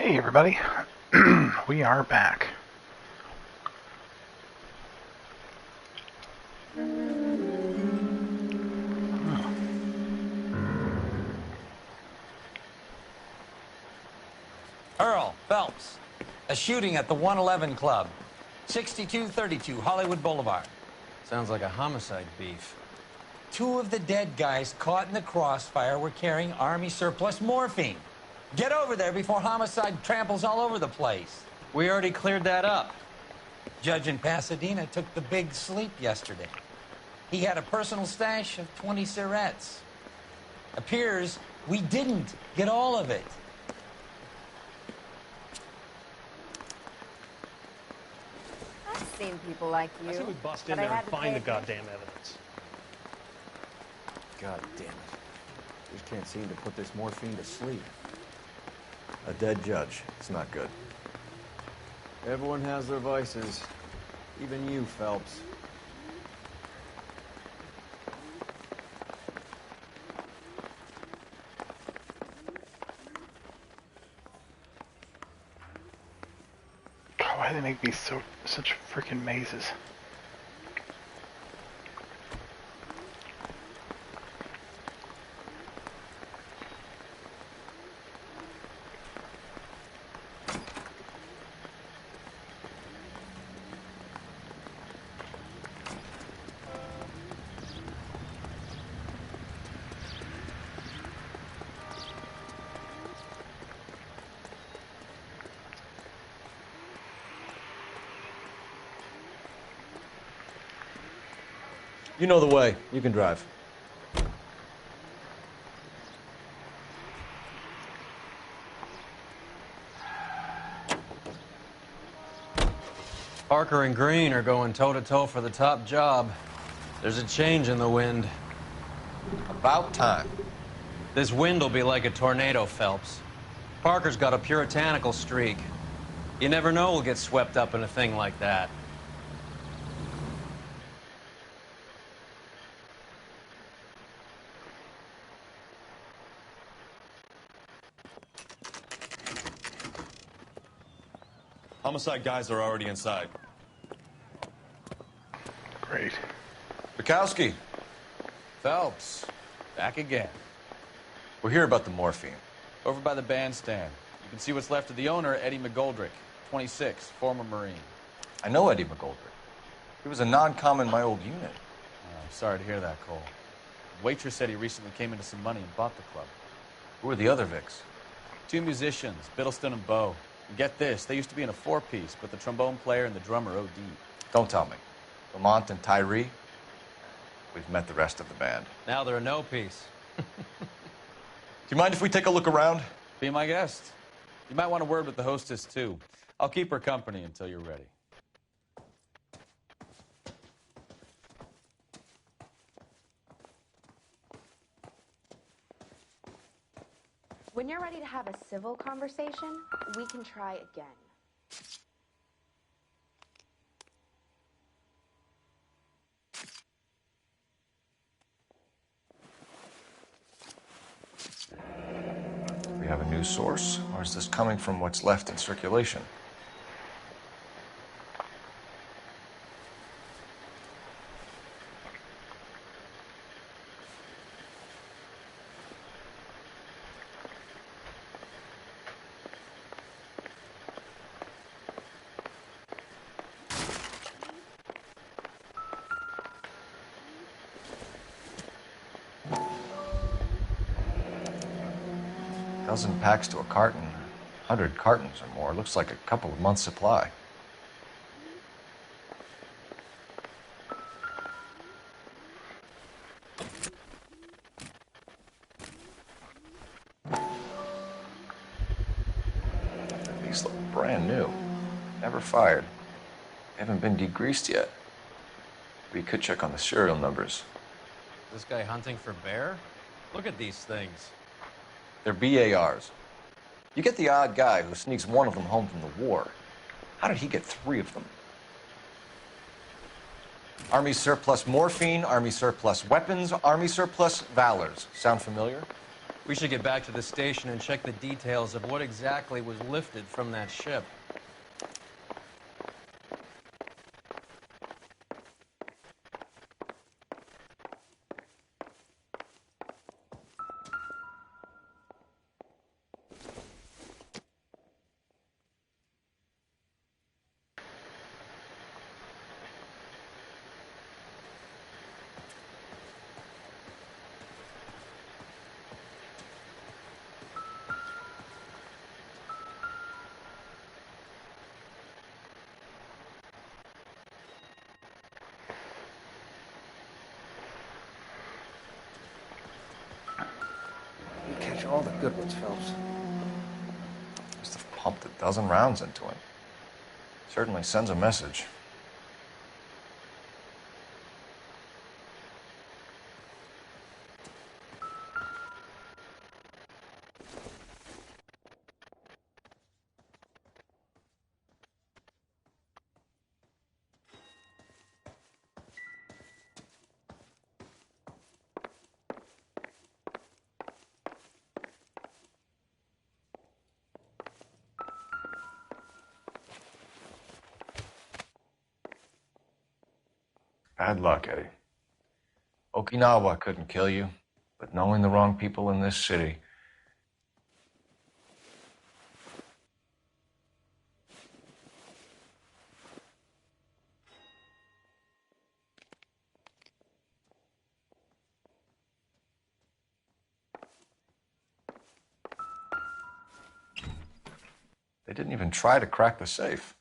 Hey everybody, we are back. Earl Phelps, a shooting at the 111 Club, 6232 Hollywood Boulevard. Sounds like a homicide beef. Two of the dead guys caught in the crossfire were carrying Army surplus morphine. Get over there before homicide tramples all over the place. We already cleared that up. Judge in Pasadena took the big sleep yesterday. He had a personal stash of 20 cigarettes. Appears we didn't get all of it. I've seen people like you. I say we bust in there and find the goddamn evidence. God damn it. Just can't seem to put this morphine to sleep. A dead judge. It's not good. Everyone has their vices. Even you, Phelps. God, why do they make these such freaking mazes? You know the way. You can drive. Parker and Green are going toe-to-toe for the top job. There's a change in the wind. About time. This wind will be like a tornado, Phelps. Parker's got a puritanical streak. You never know we'll get swept up in a thing like that. Homicide guys are already inside. Great. Bukowski, Phelps, back again. we're here about the morphine. Over by the bandstand. You can see what's left of the owner, Eddie McGoldrick, 26, former Marine. I know Eddie McGoldrick. He was a non-com in my old unit. I'm sorry to hear that, Cole. The waitress said he recently came into some money and bought the club. Who are the other Vics? Two musicians, Biddleston and Bowe. And get this, they used to be in a four-piece, but the trombone player and the drummer OD'd. Don't tell me. Lamont and Tyree? We've met the rest of the band. Now they're a no-piece. Do you mind if we take a look around? Be my guest. You might want a word with the hostess, too. I'll keep her company until you're ready. When you're ready to have a civil conversation, we can try again. We have a new source, or is this coming from what's left in circulation? Dozen packs to a carton, 100 cartons or more. Looks like a couple of months' supply. These look brand new. Never fired. They haven't been degreased yet. We could check on the serial numbers. This guy hunting for bear? Look at these things. They're BARs. You get the odd guy who sneaks one of them home from the war. How did he get 3 of them? Army surplus morphine, Army surplus weapons, Army surplus valors. Sound familiar? We should get back to the station and check the details of what exactly was lifted from that ship. Catch all the good ones, Phelps. Must have pumped a dozen rounds into him. Certainly sends a message. Bad luck, Eddie. Okinawa couldn't kill you, but knowing the wrong people in this city. They didn't even try to crack the safe.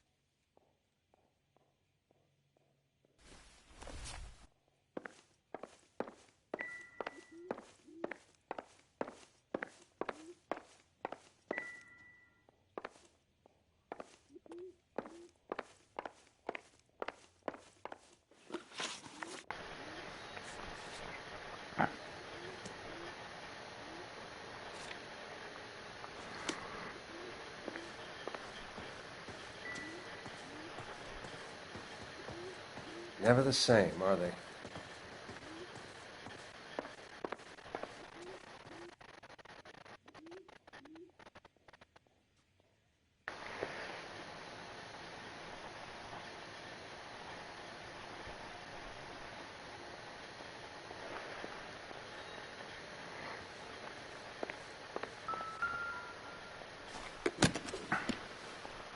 Never the same, are they?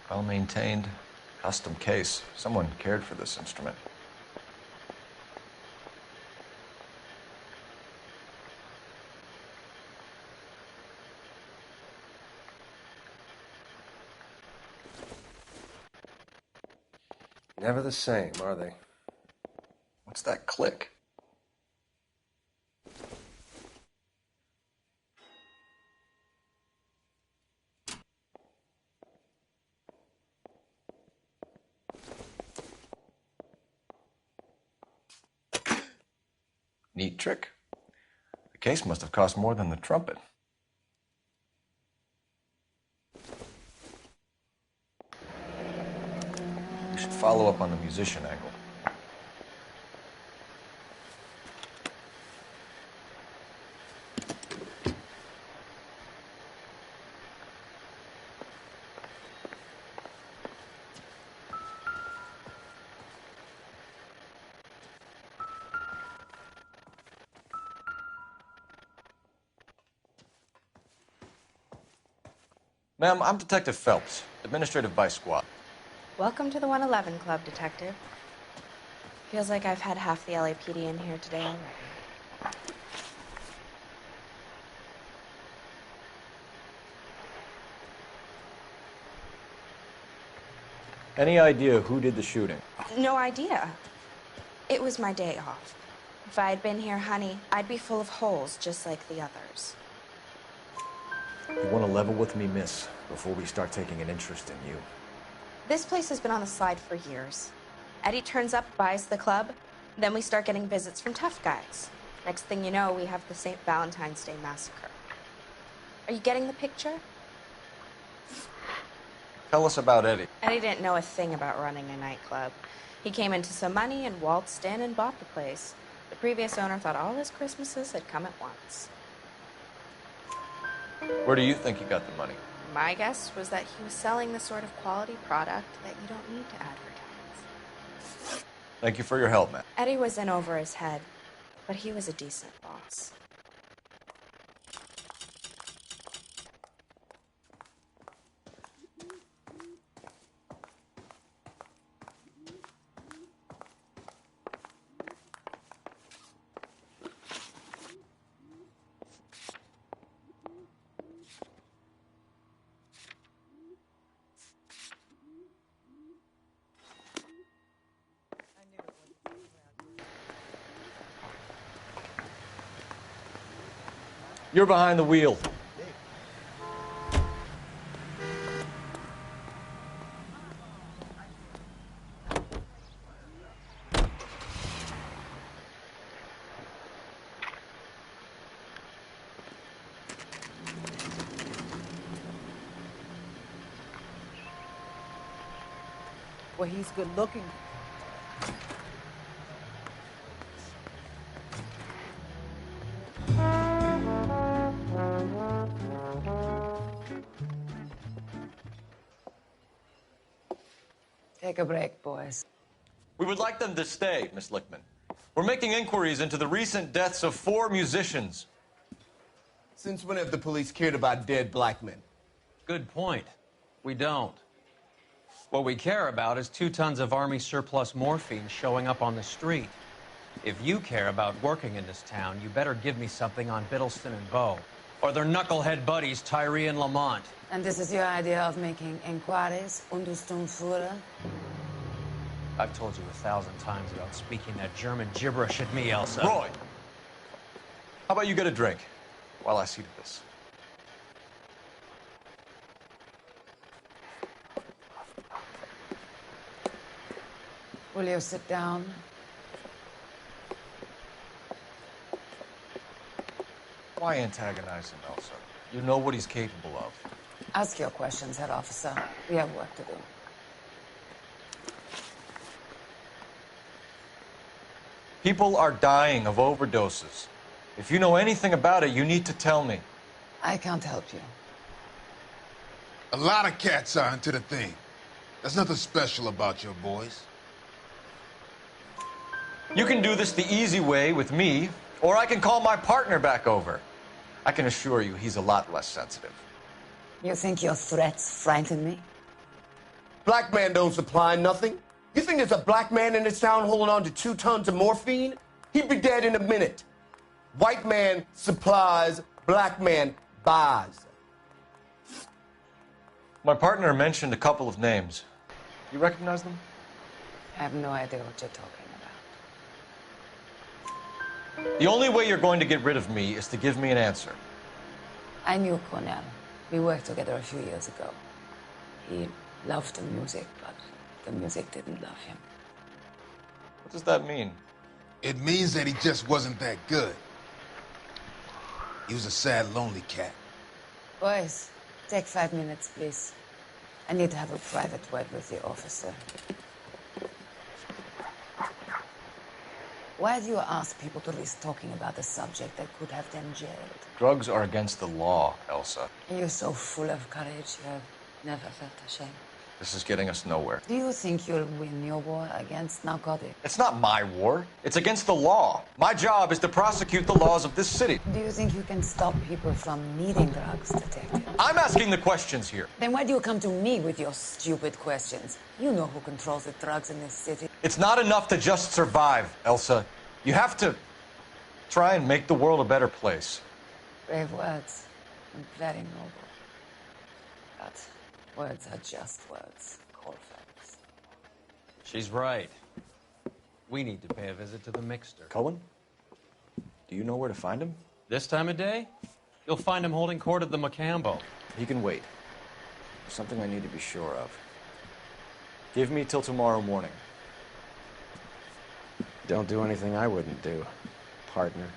Well maintained, custom case. Someone cared for this instrument. Never the same, are they? What's that click? Neat trick. The case must have cost more than the trumpet. We should follow up on the musician angle. Ma'am, I'm Detective Phelps, Administrative Vice Squad. Welcome to the 111 Club, Detective. Feels like I've had half the LAPD in here today already. Any idea who did the shooting? No idea. It was my day off. If I had been here, honey, I'd be full of holes just like the others. You want to level with me, miss, before we start taking an interest in you. This place has been on the slide for years. Eddie turns up, buys the club, then we start getting visits from tough guys. Next thing you know, we have the St. Valentine's Day massacre. Are you getting the picture? Tell us about Eddie. Eddie didn't know a thing about running a nightclub. He came into some money and waltzed in and bought the place. The previous owner thought all his Christmases had come at once. Where do you think he got the money? My guess was that he was selling the sort of quality product that you don't need to advertise. Thank you for your help, man. Eddie was in over his head, but he was a decent boss. You're behind the wheel. Well, he's good looking. Take a break, boys. We would like them to stay, Miss Lickman. We're making inquiries into the recent deaths of 4 musicians. Since when have the police cared about dead black men? Good point. We don't. What we care about is 2 tons of Army surplus morphine showing up on the street. If you care about working in this town, you better give me something on Biddleston and Bow, or their knucklehead buddies Tyree and Lamont. And this is your idea of making inquiries, Untersturmführer? I've told you 1,000 times about speaking that German gibberish at me, Elsa. Roy! How about you get a drink while I see to this? Will you sit down? Why antagonize him, Elsa? You know what he's capable of. Ask your questions, Head Officer. We have work to do. People are dying of overdoses. If you know anything about it, you need to tell me. I can't help you. A lot of cats are into the thing. There's nothing special about your boys. You can do this the easy way with me, or I can call my partner back over. I can assure you he's a lot less sensitive. You think your threats frighten me? Black man don't supply nothing. You think there's a black man in this town holding on to 2 tons of morphine? He'd be dead in a minute. White man supplies, black man buys. My partner mentioned a couple of names. You recognize them? I have no idea what you're talking about. The only way you're going to get rid of me is to give me an answer. I knew Cornell. We worked together a few years ago. He loved the music, but the music didn't love him. What does that mean? It means that he just wasn't that good. He was a sad, lonely cat. Boys, take 5 minutes, please. I need to have a private word with the officer. Why do you ask people to risk talking about a subject that could have them jailed? Drugs are against the law, Elsa. You're so full of courage, you have never felt ashamed. This is getting us nowhere. Do you think you'll win your war against narcotics? It's not my war. It's against the law. My job is to prosecute the laws of this city. Do you think you can stop people from needing drugs, detective? I'm asking the questions here. Then why do you come to me with your stupid questions? You know who controls the drugs in this city. It's not enough to just survive, Elsa. You have to try and make the world a better place. Brave words and very noble. But words are just words, Colfax. She's right. We need to pay a visit to the mixer. Cullen? Do you know where to find him? This time of day, you'll find him holding court at the Macambo. He can wait. There's something I need to be sure of. Give me till tomorrow morning. Don't do anything I wouldn't do, partner.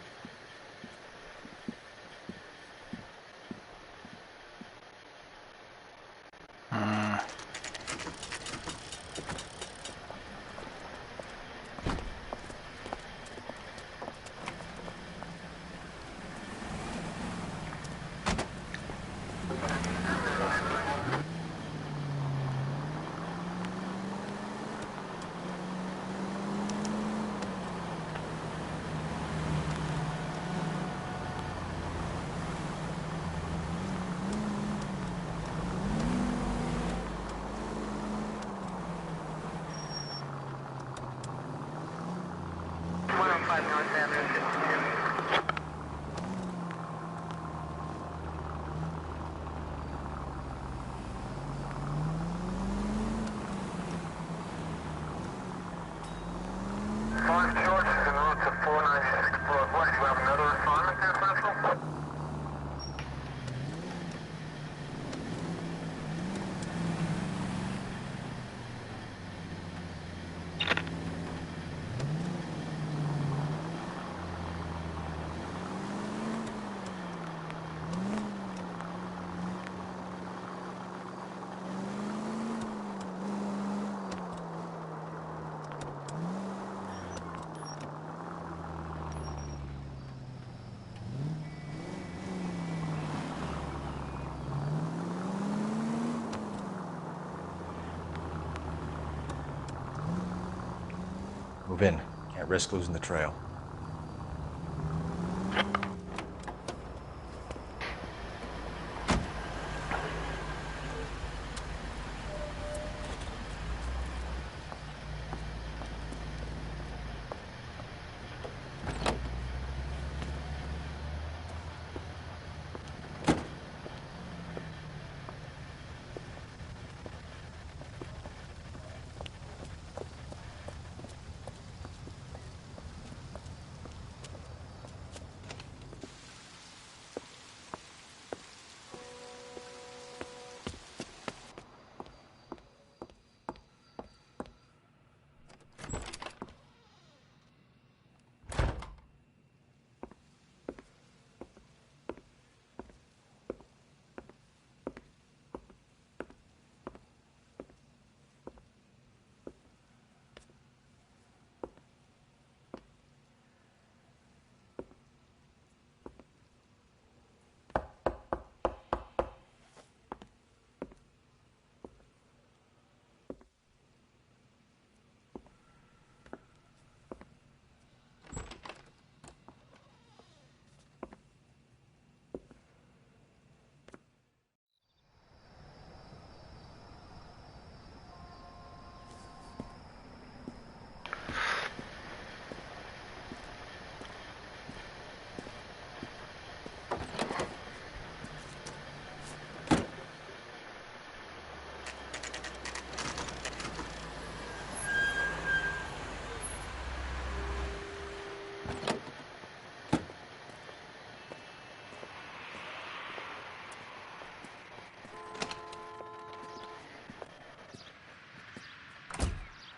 bin. Can't risk losing the trail.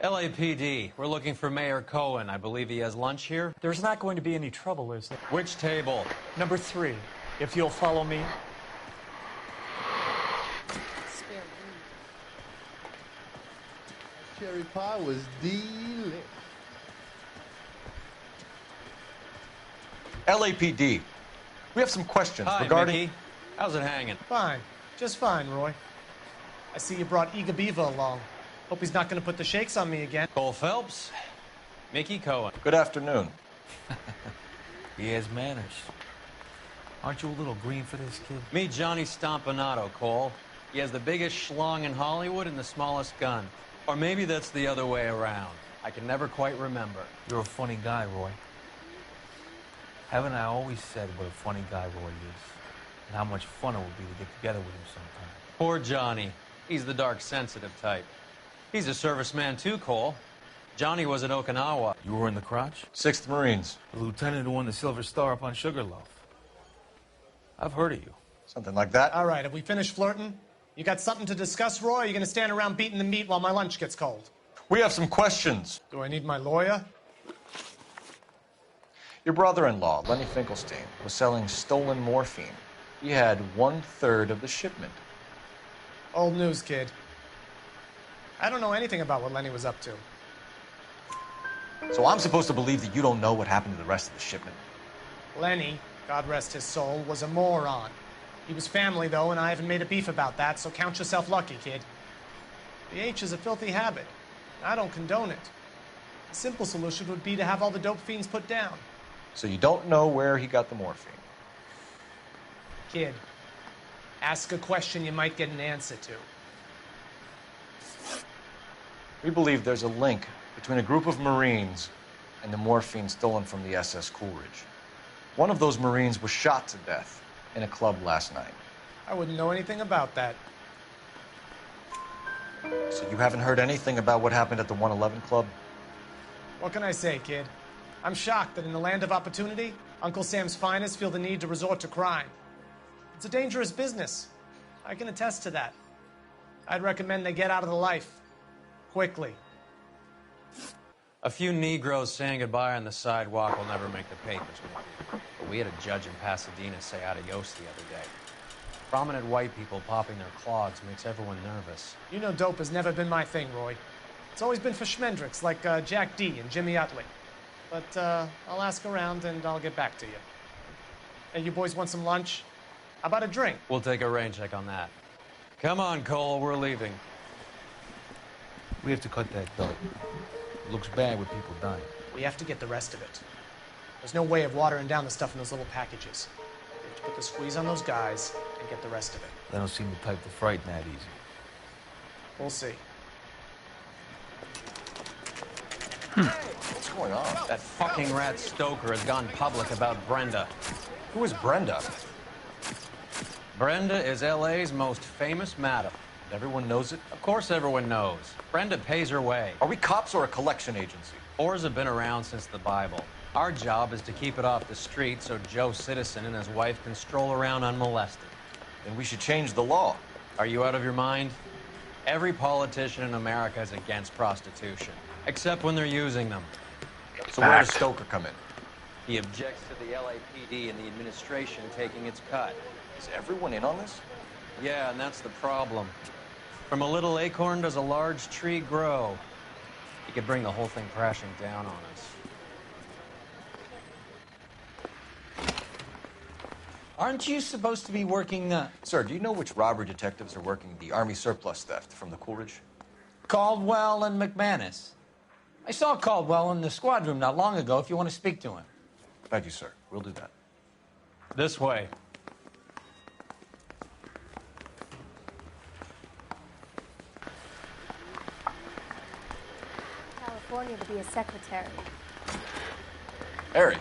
LAPD, we're looking for Mayor Cohen. I believe he has lunch here. There's not going to be any trouble, is there? Which table? Number 3, if you'll follow me. Cherry pie was delicious. LAPD, we have some questions Hi, regarding... Mickey. How's it hanging? Fine. Just fine, Roy. I see you brought Iga Beaver along. Hope he's not going to put the shakes on me again. Cole Phelps, Mickey Cohen. Good afternoon. He has manners. Aren't you a little green for this kid? Meet Johnny Stompanato, Cole. He has the biggest schlong in Hollywood and the smallest gun. Or maybe that's the other way around. I can never quite remember. You're a funny guy, Roy. Haven't I always said what a funny guy Roy is? And how much fun it would be to get together with him sometime? Poor Johnny. He's the dark, sensitive type. He's a serviceman too, Cole. Johnny was in Okinawa. You were in the crotch? 6th Marines. The lieutenant who won the Silver Star up on Sugarloaf. I've heard of you. Something like that. All right, have we finished flirting? You got something to discuss, Roy, or are you going to stand around beating the meat while my lunch gets cold? We have some questions. Do I need my lawyer? Your brother-in-law, Lenny Finkelstein, was selling stolen morphine. He had 1/3 of the shipment. Old news, kid. I don't know anything about what Lenny was up to. So I'm supposed to believe that you don't know what happened to the rest of the shipment? Lenny, God rest his soul, was a moron. He was family, though, and I haven't made a beef about that, so count yourself lucky, kid. The H is a filthy habit. I don't condone it. The simple solution would be to have all the dope fiends put down. So you don't know where he got the morphine? Kid, ask a question you might get an answer to. We believe there's a link between a group of Marines and the morphine stolen from the SS Coolidge. One of those Marines was shot to death in a club last night. I wouldn't know anything about that. So you haven't heard anything about what happened at the 111 Club? What can I say, kid? I'm shocked that in the land of opportunity, Uncle Sam's finest feel the need to resort to crime. It's a dangerous business. I can attest to that. I'd recommend they get out of the life. Quickly. A few Negroes saying goodbye on the sidewalk will never make the papers, Mickey. But we had a judge in Pasadena say adios the other day. Prominent white people popping their clogs makes everyone nervous. You know dope has never been my thing, Roy. It's always been for schmendricks like Jack D. and Jimmy Utley. But I'll ask around and I'll get back to you. Hey, you boys want some lunch? How about a drink? We'll take a rain check on that. Come on, Cole, we're leaving. We have to cut that dope. It looks bad with people dying. We have to get the rest of it. There's no way of watering down the stuff in those little packages. We have to put the squeeze on those guys and get the rest of it. They don't seem the type to frighten that easy. We'll see. What's going on? That fucking rat Stoker has gone public about Brenda. Who is Brenda? Brenda is LA's most famous madam. Everyone knows it? Of course everyone knows. Brenda pays her way. Are we cops or a collection agency? Whores have been around since the Bible. Our job is to keep it off the street so Joe Citizen and his wife can stroll around unmolested. Then we should change the law. Are you out of your mind? Every politician in America is against prostitution, except when they're using them. So where does Stoker come in? He objects to the LAPD and the administration taking its cut. Is everyone in on this? Yeah, and that's the problem. From a little acorn does a large tree grow. He could bring the whole thing crashing down on us. Aren't you supposed to be working, Sir, do you know which robbery detectives are working the Army surplus theft from the Coolidge? Caldwell and McManus? I saw Caldwell in the squad room not long ago if you want to speak to him. Thank you, sir. We'll do that. This way. California to be a secretary. Harry,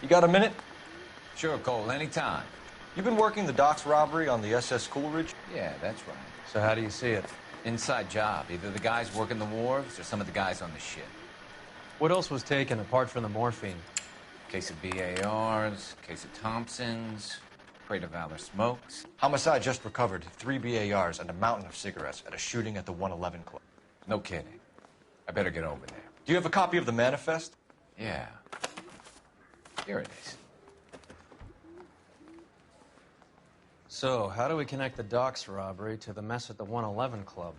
you got a minute? Sure, Cole, anytime. You've been working the docks robbery on the SS Coolidge? Yeah, that's right. So how do you see it? Inside job. Either the guys working the wharves or some of the guys on the ship. What else was taken apart from the morphine? Case of BARs, case of Thompsons, crate of Valor smokes. Homicide just recovered 3 BARs and a mountain of cigarettes at a shooting at the 111 Club. No kidding. I better get over there. Do you have a copy of the manifest? Yeah. Here it is. So, how do we connect the docks robbery to the mess at the 111 Club?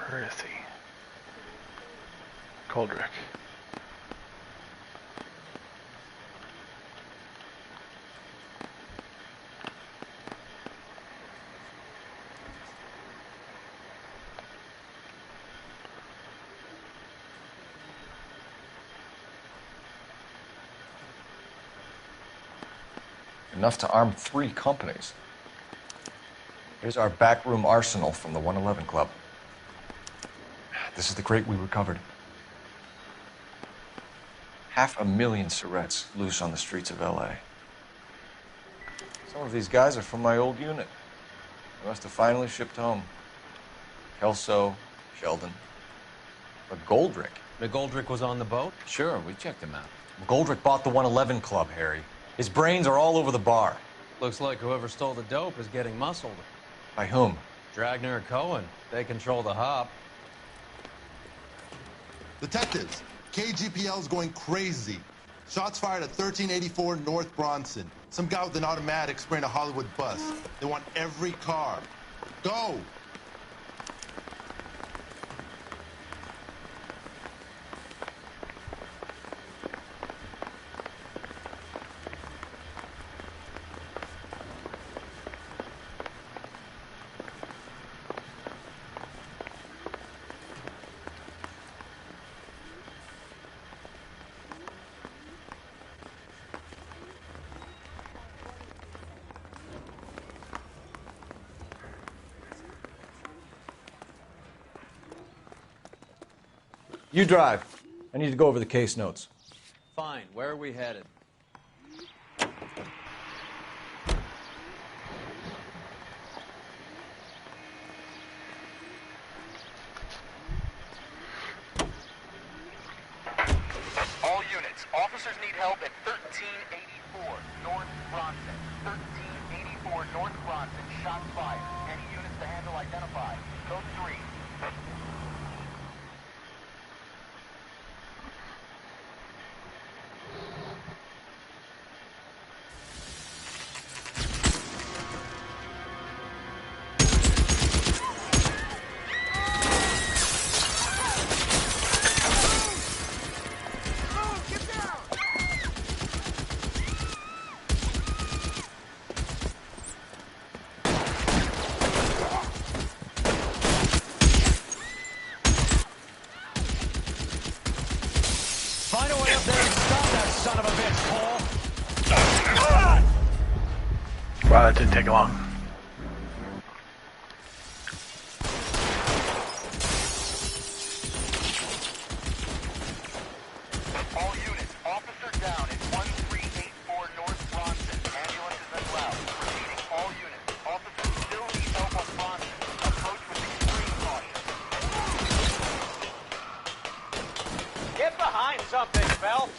Where is he? Coldrick. Enough to arm 3 companies. Here's our backroom arsenal from the 111 Club. This is the crate we recovered. 500,000 cigarettes loose on the streets of LA. Some of these guys are from my old unit. They must have finally shipped home. Kelso, Sheldon. But Goldrick. McGoldrick was on the boat? Sure, we checked him out. Goldrick bought the 111 Club, Harry. His brains are all over the bar. Looks like whoever stole the dope is getting muscled. By whom? Dragner or Cohen. They control the hop. Detectives, KGPL's going crazy. Shots fired at 1384 North Bronson. Some guy with an automatic spraying a Hollywood bus. They want every car. Go! You drive. I need to go over the case notes. Fine. Where are we headed? All units, officers need help at 1384 North Bronson. 1384 North Bronson. Shots fired. Any units to handle identified. Code 3. Wow, that didn't take long. All units, officer down at 1384 North Bronson. Ambulance is en route. Repeating, all units, officers still need help on Bronson. Approach with extreme caution. Get behind something, Phelps.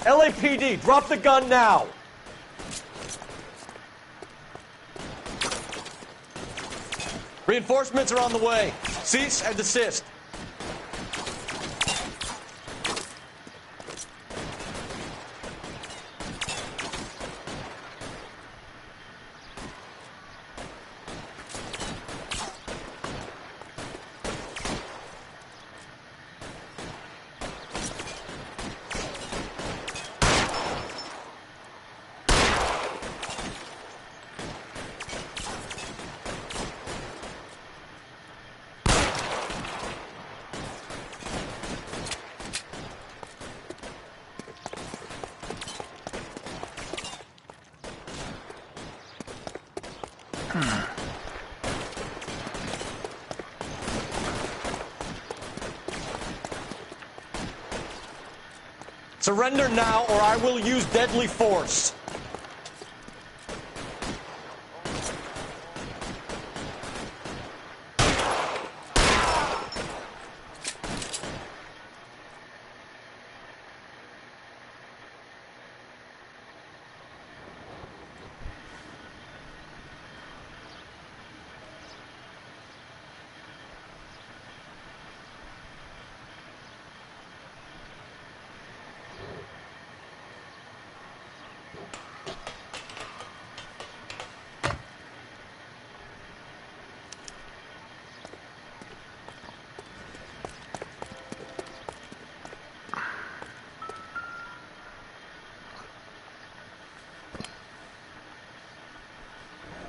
LAPD, drop the gun now! Reinforcements are on the way. Cease and desist. Surrender now, or I will use deadly force.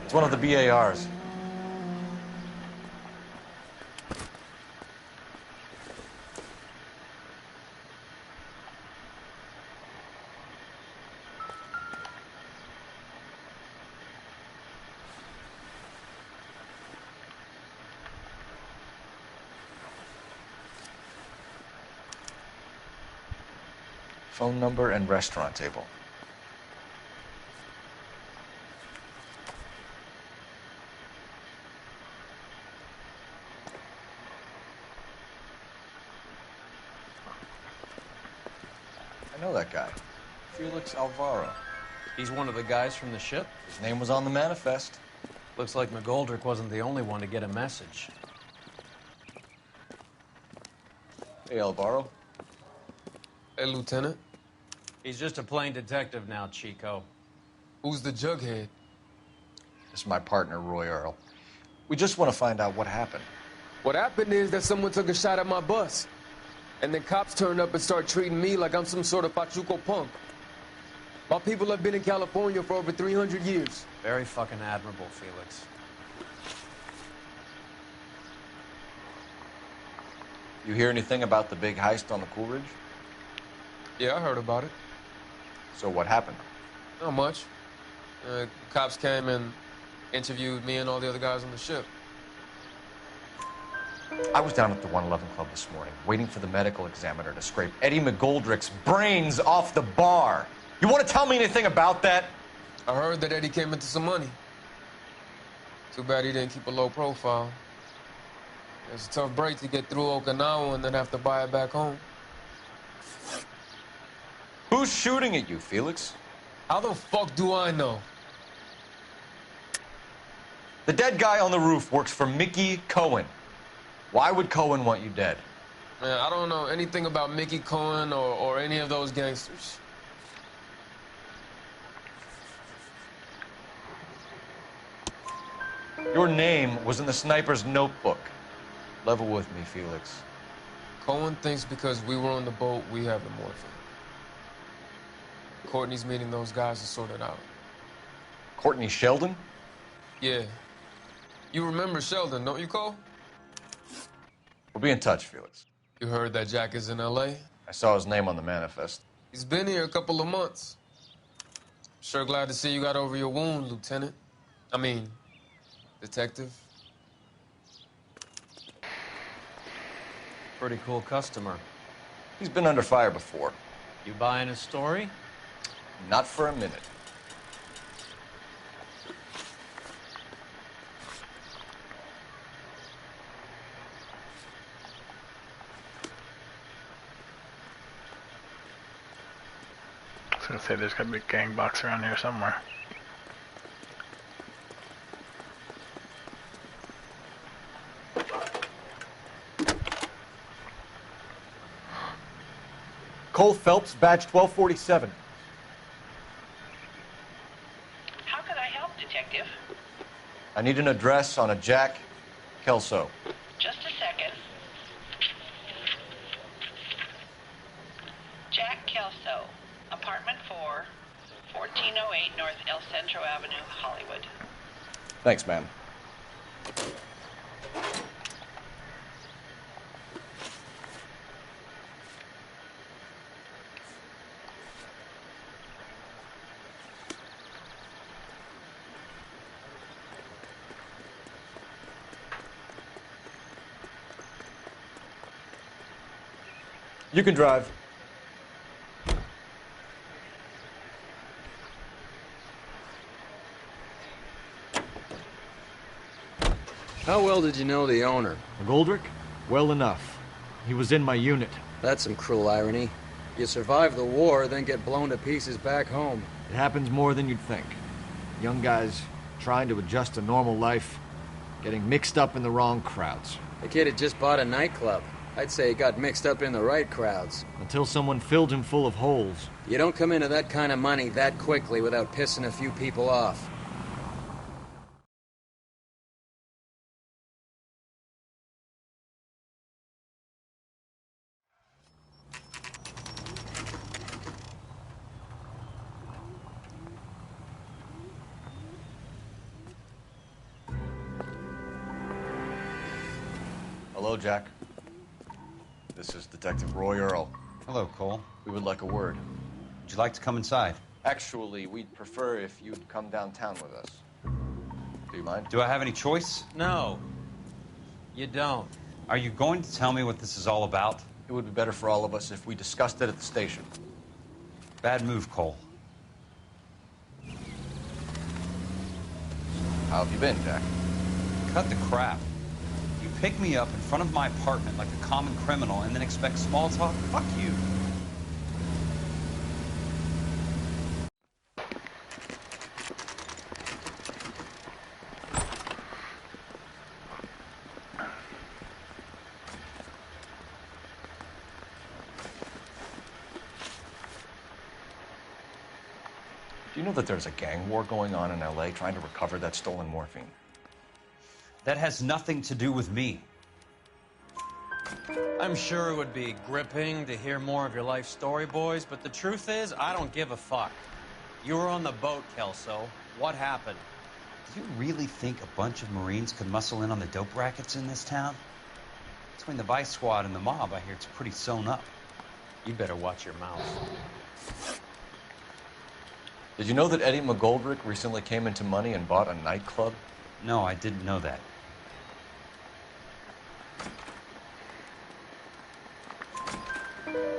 It's one of the BARs. Phone number and restaurant table. I know that guy. Felix Alvaro. He's one of the guys from the ship? His name was on the manifest. Looks like McGoldrick wasn't the only one to get a message. Hey, Alvaro. Hey, Lieutenant. He's just a plain detective now, Chico. Who's the jughead? This is my partner, Roy Earl. We just want to find out what happened. What happened is that someone took a shot at my bus. And then cops turned up and started treating me like I'm some sort of Pachuco punk. My people have been in California for over 300 years. Very fucking admirable, Felix. You hear anything about the big heist on the Coolidge? Yeah, I heard about it. So what happened? Not much. Cops came and interviewed me and all the other guys on the ship. I was down at the 111 Club this morning, waiting for the medical examiner to scrape Eddie McGoldrick's brains off the bar. You want to tell me anything about that? I heard that Eddie came into some money. Too bad he didn't keep a low profile. It's a tough break to get through Okinawa and then have to buy it back home. Who's shooting at you, Felix? How the fuck do I know? The dead guy on the roof works for Mickey Cohen. Why would Cohen want you dead? Man, I don't know anything about Mickey Cohen or any of those gangsters. Your name was in the sniper's notebook. Level with me, Felix. Cohen thinks because we were on the boat, we have the morphine. Courtney's meeting those guys to sort it out. Courtney Sheldon? Yeah. You remember Sheldon, don't you, Cole? We'll be in touch, Felix. You heard that Jack is in L.A.? I saw his name on the manifest. He's been here a couple of months. Sure glad to see you got over your wound, Lieutenant. I mean, Detective. Pretty cool customer. He's been under fire before. You buying his story? Not for a minute. I was gonna say there's gotta be a gang box around here somewhere. Cole Phelps, badge 1247. How can I help, Detective? I need an address on a Jack Kelso. Just a second. Jack Kelso, apartment 4, 1408 North El Centro Avenue, Hollywood. Thanks, ma'am. You can drive. How well did you know the owner? McGoldrick? Well enough. He was in my unit. That's some cruel irony. You survive the war, then get blown to pieces back home. It happens more than you'd think. Young guys trying to adjust to normal life, getting mixed up in the wrong crowds. The kid had just bought a nightclub. I'd say he got mixed up in the right crowds. Until someone filled him full of holes. You don't come into that kind of money that quickly without pissing a few people off. Hello, Jack. This is Detective Roy Earl. Hello, Cole. We would like a word. Would you like to come inside? Actually, we'd prefer if you'd come downtown with us. Do you mind? Do I have any choice? No. You don't. Are you going to tell me what this is all about? It would be better for all of us if we discussed it at the station. Bad move, Cole. How have you been, Jack? Cut the crap. You pick me up in front of my apartment like a common criminal and then expect small talk? Fuck you. Do you know that there's a gang war going on in LA trying to recover that stolen morphine? That has nothing to do with me. I'm sure it would be gripping to hear more of your life story, boys, but the truth is, I don't give a fuck. You were on the boat, Kelso. What happened? Do you really think a bunch of Marines could muscle in on the dope rackets in this town? Between the Vice Squad and the mob, I hear it's pretty sewn up. You better watch your mouth. Did you know that Eddie McGoldrick recently came into money and bought a nightclub? No, I didn't know that.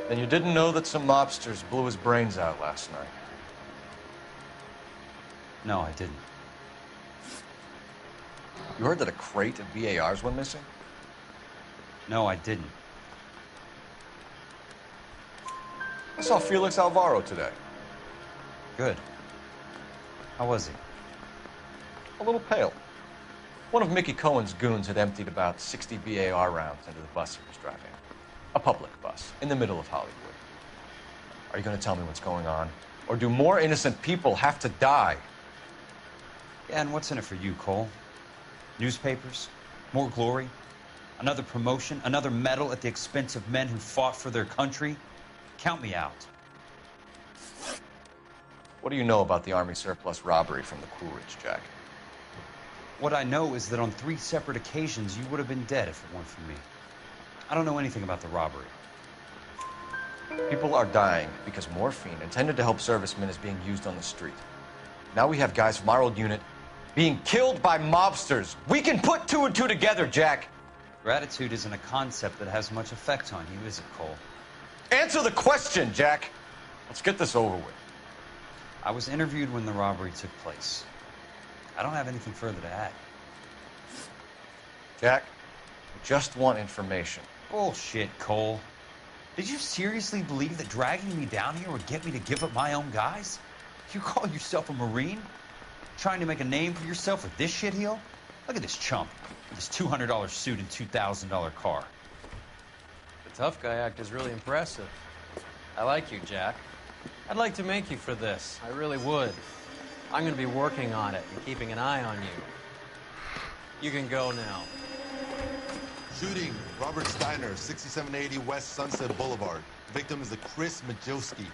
Then you didn't know that some mobsters blew his brains out last night? No, I didn't. You heard that a crate of BARs went missing? No, I didn't. I saw Felix Alvaro today. Good. How was he? A little pale. One of Mickey Cohen's goons had emptied about 60 BAR rounds into the bus he was driving. A public bus, in the middle of Hollywood. Are you going to tell me what's going on? Or do more innocent people have to die? Yeah, and what's in it for you, Cole? Newspapers? More glory? Another promotion? Another medal at the expense of men who fought for their country? Count me out. What do you know about the Army surplus robbery from the Coolidge, Jack? What I know is that on 3 separate occasions, you would have been dead if it weren't for me. I don't know anything about the robbery. People are dying because morphine intended to help servicemen is being used on the street. Now we have guys from our old unit being killed by mobsters. We can put 2 and 2 together, Jack. Gratitude isn't a concept that has much effect on you, is it, Cole? Answer the question, Jack. Let's get this over with. I was interviewed when the robbery took place. I don't have anything further to add. Jack, we just want information. Bullshit, Cole. Did you seriously believe that dragging me down here would get me to give up my own guys? You call yourself a Marine? Trying to make a name for yourself with this shitheel? Look at this chump with his $200 suit and $2,000 car. The tough guy act is really impressive. I like you, Jack. I'd like to make you for this. I really would. I'm going to be working on it and keeping an eye on you. You can go now. Shooting, Robert Steiner, 6780 West Sunset Boulevard. Victim is a Chris Majowski.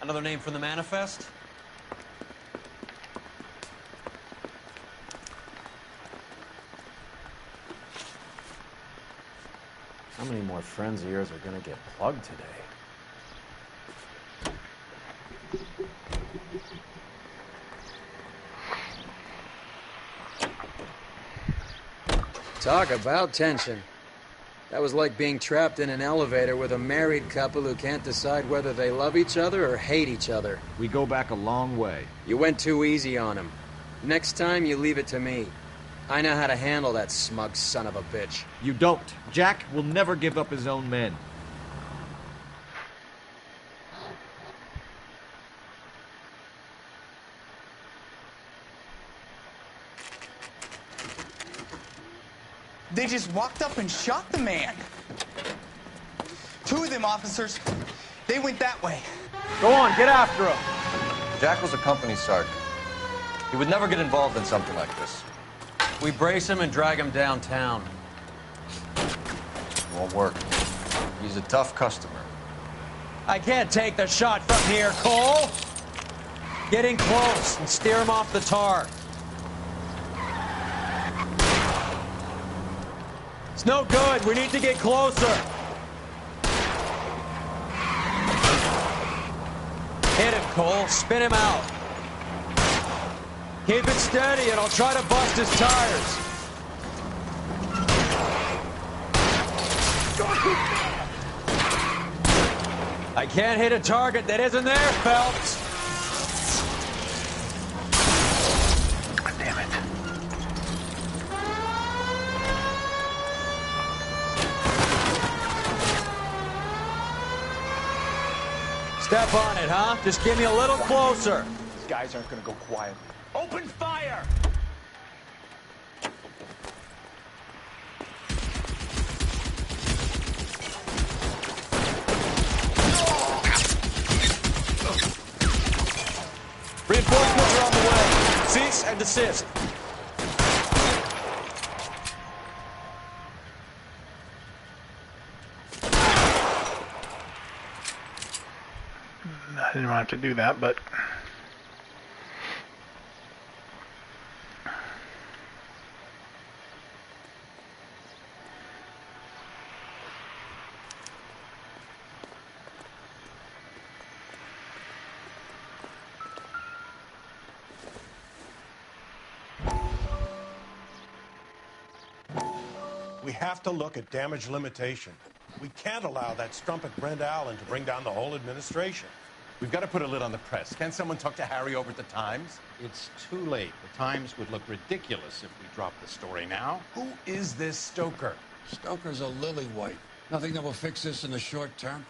Another name from the manifest? How many more friends of yours are gonna get plugged today? Talk about tension. That was like being trapped in an elevator with a married couple who can't decide whether they love each other or hate each other. We go back a long way. You went too easy on him. Next time, you leave it to me. I know how to handle that smug son of a bitch. You don't. Jack will never give up his own men. They just walked up and shot the man. 2 of them officers, they went that way. Go on, get after him. Jack was a company sergeant. He would never get involved in something like this. We brace him and drag him downtown. It won't work. He's a tough customer. I can't take the shot from here, Cole. Get in close and steer him off the tar. It's no good. We need to get closer. Hit him, Cole. Spin him out. Keep it steady, and I'll try to bust his tires. I can't hit a target that isn't there, Phelps. Damn it. Step on it, huh? Just give me a little closer. These guys aren't gonna go quietly. Open fire! Reinforcements are on the way. Cease and desist. I didn't have to do that, but... We have to look at damage limitation. We can't allow that strumpet Brenda Allen to bring down the whole administration. We've got to put a lid on the press. Can someone talk to Harry over at the Times? It's too late. The Times would look ridiculous if we dropped the story now. Who is this Stoker? Stoker's a lily-white. Nothing that will fix this in the short term.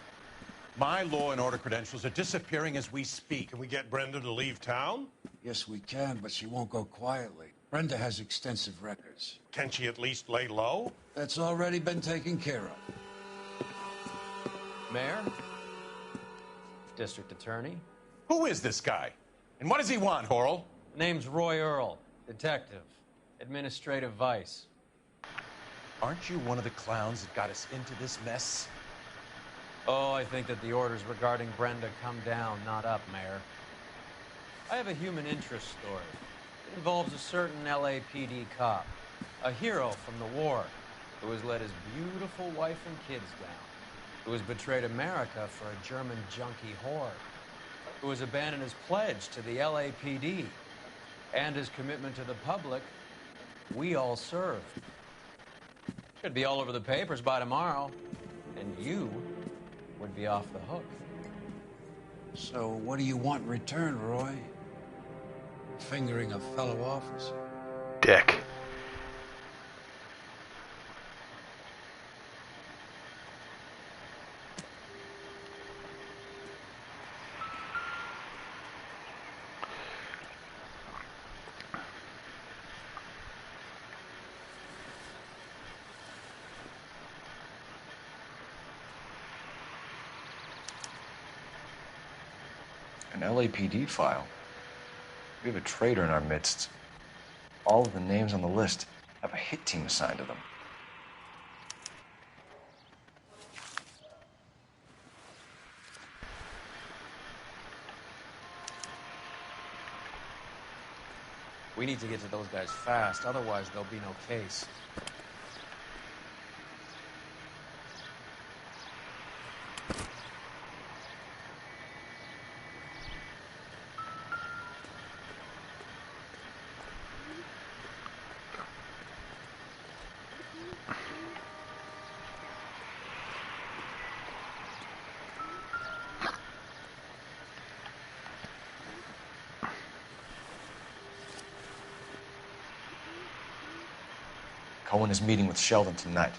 My law and order credentials are disappearing as we speak. Can we get Brenda to leave town? Yes, we can, but she won't go quietly. Brenda has extensive records. Can she at least lay low? That's already been taken care of. Mayor? District Attorney? Who is this guy? And what does he want, Horrell? Name's Roy Earl, detective, administrative vice. Aren't you one of the clowns that got us into this mess? Oh, I think that the orders regarding Brenda come down, not up, Mayor. I have a human interest story. It involves a certain LAPD cop, a hero from the war, who has let his beautiful wife and kids down, who has betrayed America for a German junkie whore, who has abandoned his pledge to the LAPD and his commitment to the public we all serve. Should be all over the papers by tomorrow, and you would be off the hook. So what do you want in return, Roy? Fingering a fellow officer? Dick. An LAPD file. We have a traitor in our midst. All of the names on the list have a hit team assigned to them. We need to get to those guys fast, otherwise there'll be no case. Cohen is meeting with Sheldon tonight.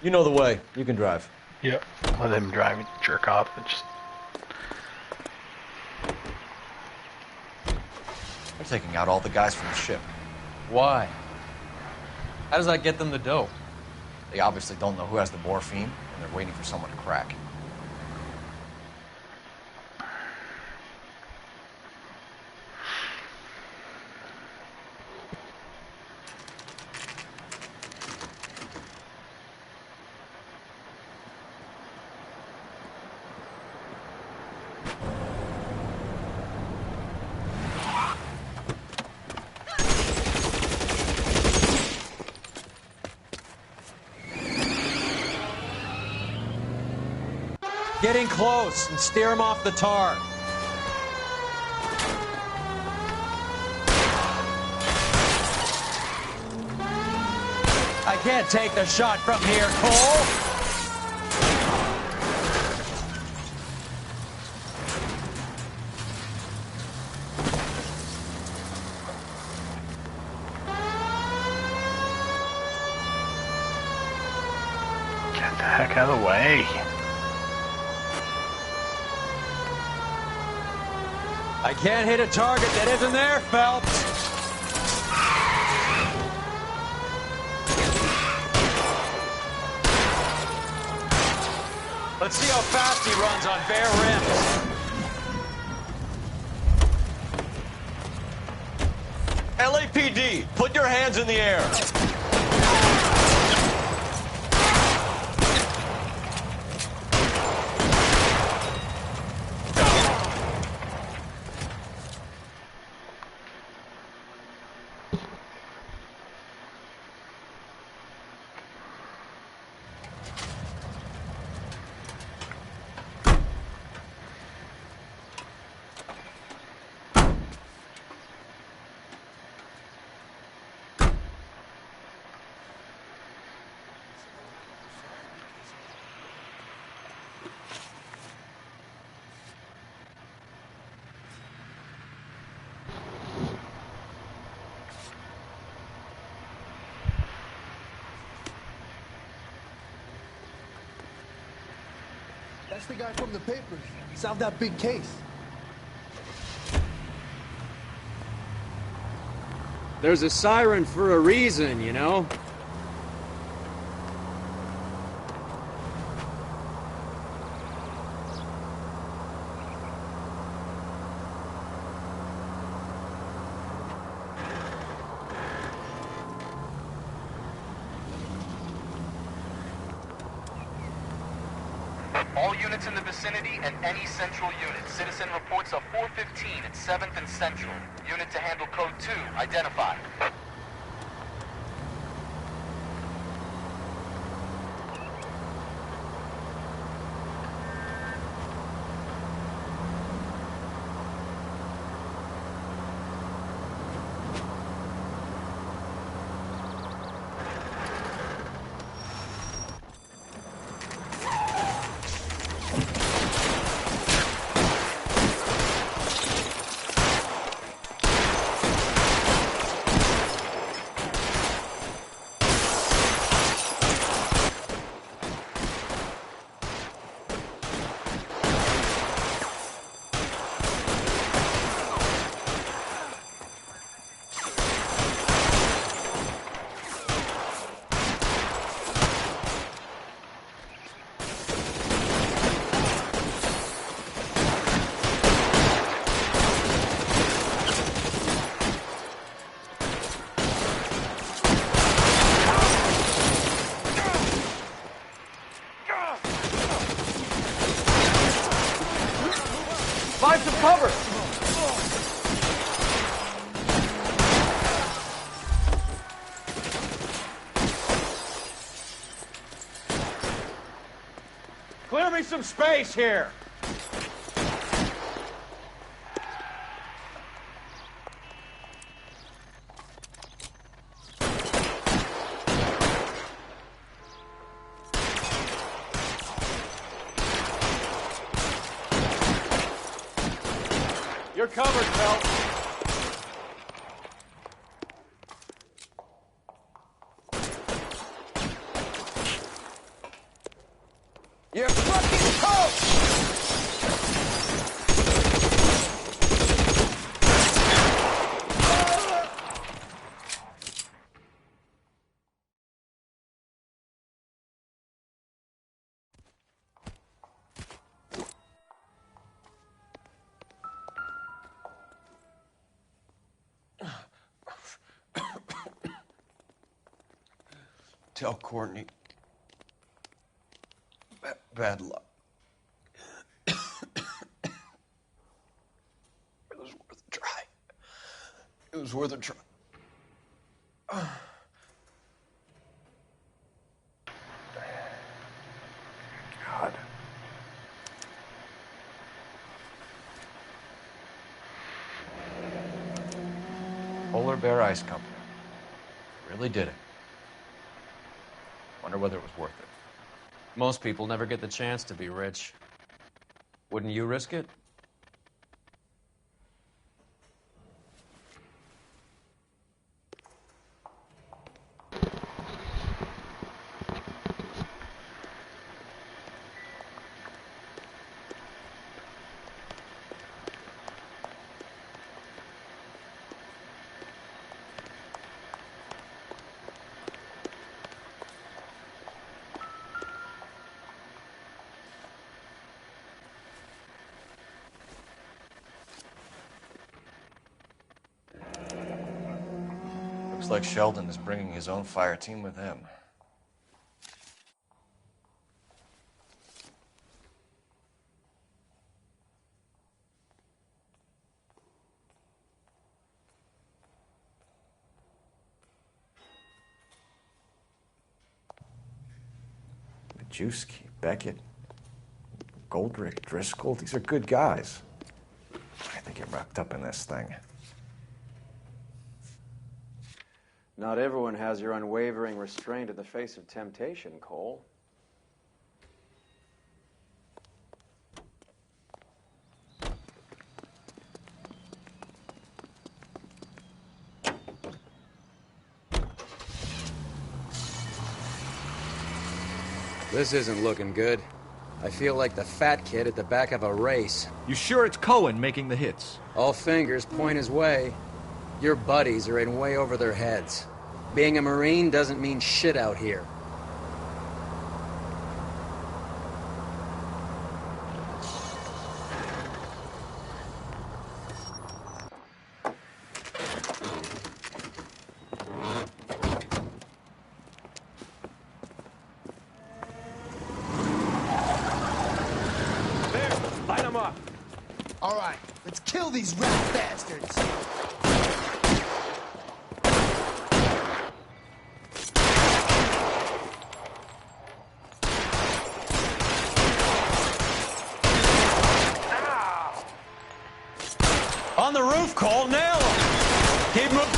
You know the way. You can drive. Yep. Let him drive and jerk off. And just... They're taking out all the guys from the ship. Why? How does that get them the dope? They obviously don't know who has the morphine, and they're waiting for someone to crack. Get in close and steer him off the tar. I can't take the shot from here, Cole. Get the heck out of the way. I can't hit a target that isn't there, Phelps. Let's see how fast he runs on bare rims. LAPD, put your hands in the air. That's the guy from the papers. Solved that big case. There's a siren for a reason, you know? All units in the vicinity and any central unit. Citizen reports a 415 at 7th and Central. Unit to handle code 2, identify. Find some cover! Clear me some space here! You're covered, Phelps. You're fucking coach! Tell Courtney. Bad luck. It was worth a try. It was worth a try. God. Polar Bear Ice Company. Really did it. Wonder whether it was worth it. Most people never get the chance to be rich. Wouldn't you risk it? Looks like Sheldon is bringing his own fire team with him. Majewski, Beckett, Goldrick, Driscoll, these are good guys. Why did they get wrapped up in this thing? Not everyone has your unwavering restraint in the face of temptation, Cole. This isn't looking good. I feel like the fat kid at the back of a race. You sure it's Cohen making the hits? All fingers point his way. Your buddies are in way over their heads. Being a Marine doesn't mean shit out here. Line them up. All right, let's kill these rat bastards. On the roof, Cole. Nail him. Keep him.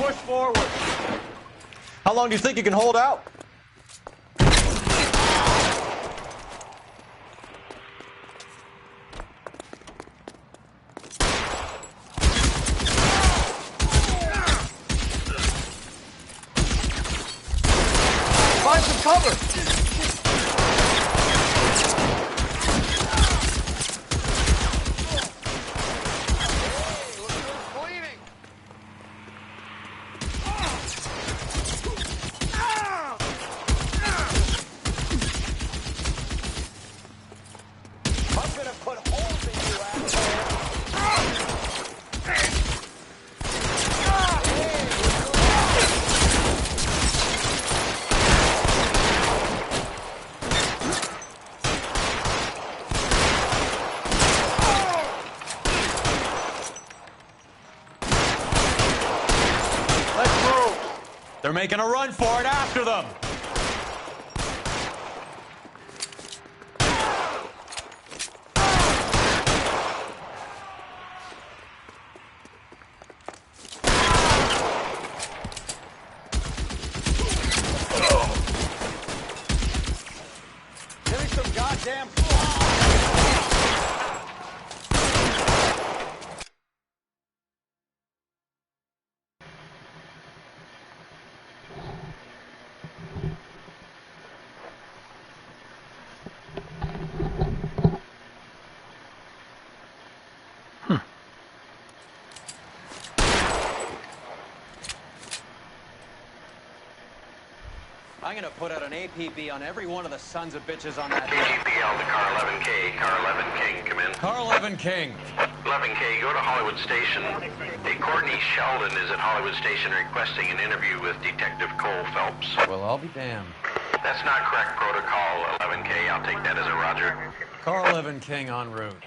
Push forward. How long do you think you can hold out? Find some cover. They're making a run for it after them. Give me some goddamn. I'm gonna put out an APB on every one of the sons of bitches on that. KGPL to car 11K. Car 11 King, come in. Car 11 King. 11K, go to Hollywood Station. Hey, Courtney Sheldon is at Hollywood Station requesting an interview with Detective Cole Phelps. Well, I'll be damned. That's not correct protocol, 11K. I'll take that as a roger. Car 11 King en route.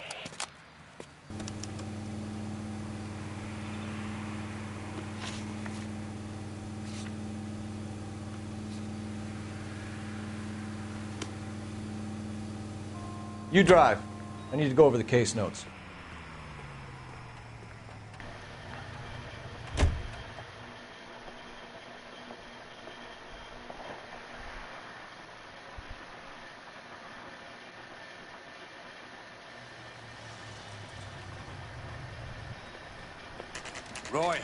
You drive. I need to go over the case notes. Roy,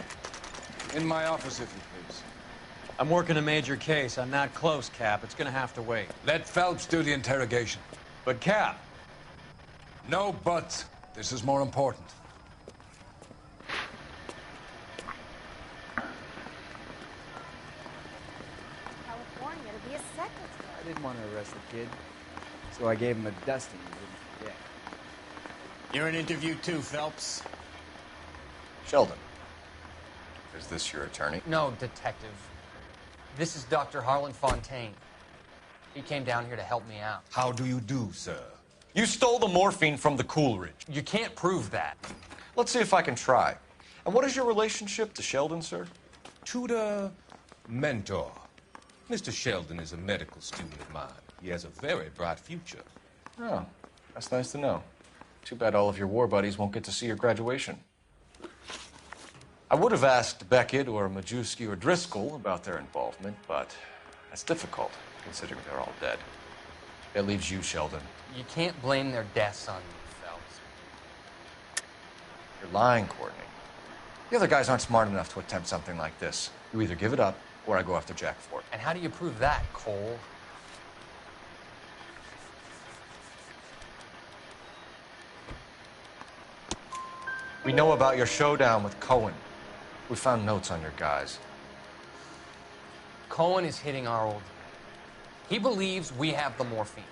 in my office, if you please. I'm working a major case. I'm not close, Cap. It's gonna have to wait. Let Phelps do the interrogation. But, Cap. No buts. This is more important. California to be a secretary. I didn't want to arrest the kid, so I gave him a dusting he wouldn't forget. You're an interview too, Phelps. Sheldon. Is this your attorney? No, detective. This is Dr. Harlan Fontaine. He came down here to help me out. How do you do, sir? You stole the morphine from the Coolidge. You can't prove that. Let's see if I can try. And what is your relationship to Sheldon, sir? Tutor, mentor. Mr. Sheldon is a medical student of mine. He has a very bright future. Oh, that's nice to know. Too bad all of your war buddies won't get to see your graduation. I would have asked Beckett or Majewski or Driscoll about their involvement, but that's difficult, considering they're all dead. That leaves you, Sheldon. You can't blame their deaths on me, Phelps. You're lying, Courtney. The other guys aren't smart enough to attempt something like this. You either give it up, or I go after Jack for it. And how do you prove that, Cole? We know about your showdown with Cohen. We found notes on your guys. Cohen is hitting our old man. He believes we have the morphine.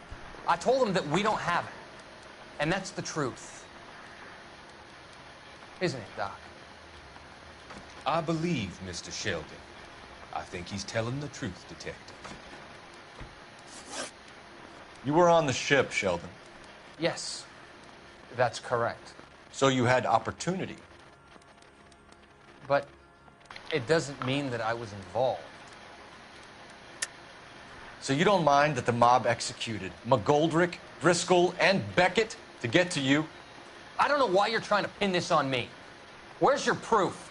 I told him that we don't have it. And that's the truth. Isn't it, Doc? I believe Mr. Sheldon. I think he's telling the truth, Detective. You were on the ship, Sheldon. Yes, that's correct. So you had opportunity. But it doesn't mean that I was involved. So you don't mind that the mob executed McGoldrick, Driscoll, and Beckett to get to you? I don't know why you're trying to pin this on me. Where's your proof?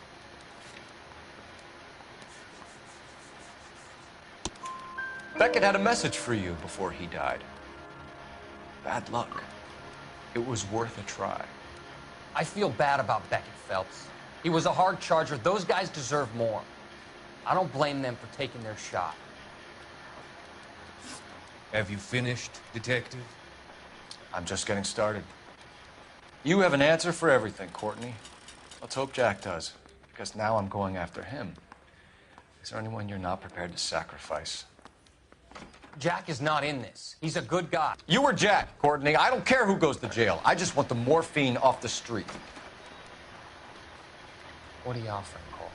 Beckett had a message for you before he died. Bad luck. It was worth a try. I feel bad about Beckett, Phelps. He was a hard charger. Those guys deserve more. I don't blame them for taking their shot. Have you finished, Detective? I'm just getting started. You have an answer for everything, Courtney. Let's hope Jack does, because now I'm going after him. Is there anyone you're not prepared to sacrifice? Jack is not in this. He's a good guy. You were Jack, Courtney. I don't care who goes to jail. I just want the morphine off the street. What are you offering, Cole?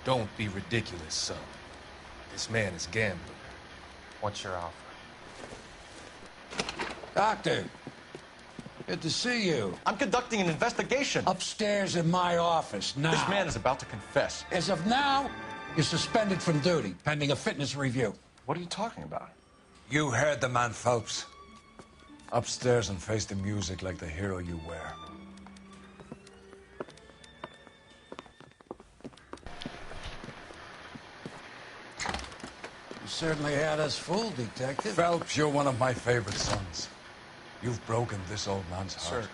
Don't be ridiculous, son. This man is gambling. What's your offer? Doctor, good to see you. I'm conducting an investigation. Upstairs in my office now. This man is about to confess. As of now, you're suspended from duty, pending a fitness review. What are you talking about? You heard the man, Phelps. Upstairs and face the music like the hero you were. You certainly had us fooled, Detective. Phelps, you're one of my favorite sons. You've broken this old man's heart. Sir,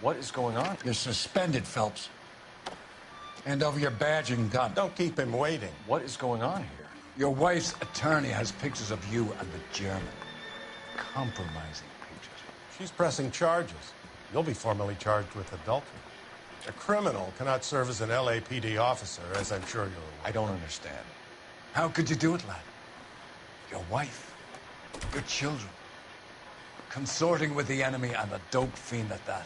what is going on? You're suspended, Phelps. Hand over your badge and gun. Don't keep him waiting. What is going on here? Your wife's attorney has pictures of you and the German. Compromising pictures. She's pressing charges. You'll be formally charged with adultery. A criminal cannot serve as an LAPD officer, as I'm sure you're aware. I don't understand. How could you do it, lad? Your wife, your children, consorting with the enemy and a dope fiend at that.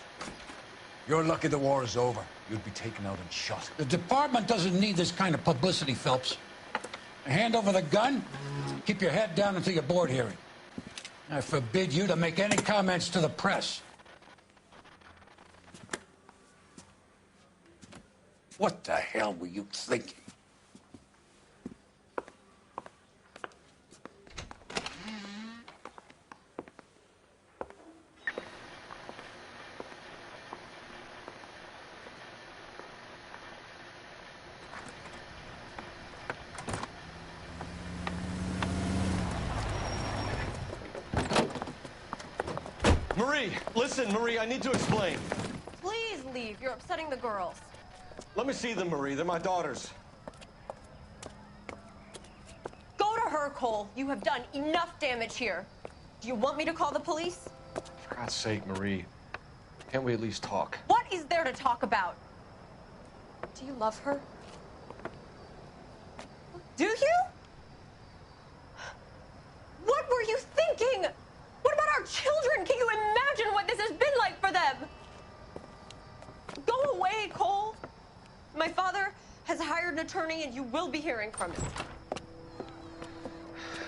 You're lucky the war is over. You'd be taken out and shot. The department doesn't need this kind of publicity, Phelps. Hand over the gun, keep your head down until your board hearing. I forbid you to make any comments to the press. What the hell were you thinking? Marie, listen, Marie, I need to explain. Please leave. You're upsetting the girls. Let me see them, Marie. They're my daughters. Go to her, Cole. You have done enough damage here. Do you want me to call the police? For God's sake, Marie, can't we at least talk? What is there to talk about? Do you love her? Do you? What were you thinking? What about our children? Can you imagine what this has been like for them? Go away, Cole. My father has hired an attorney, and you will be hearing from him.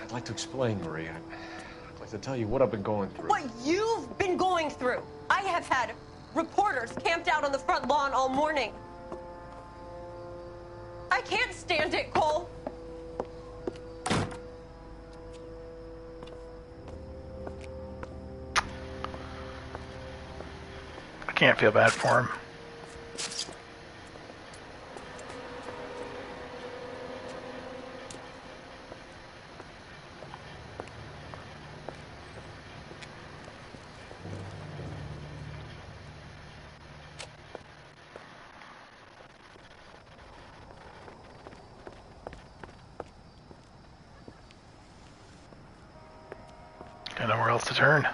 I'd like to explain, Marie. I'd like to tell you what I've been going through. What you've been going through. I have had reporters camped out on the front lawn all morning. I can't stand it, Cole. I can't feel bad for him. Got nowhere else to turn.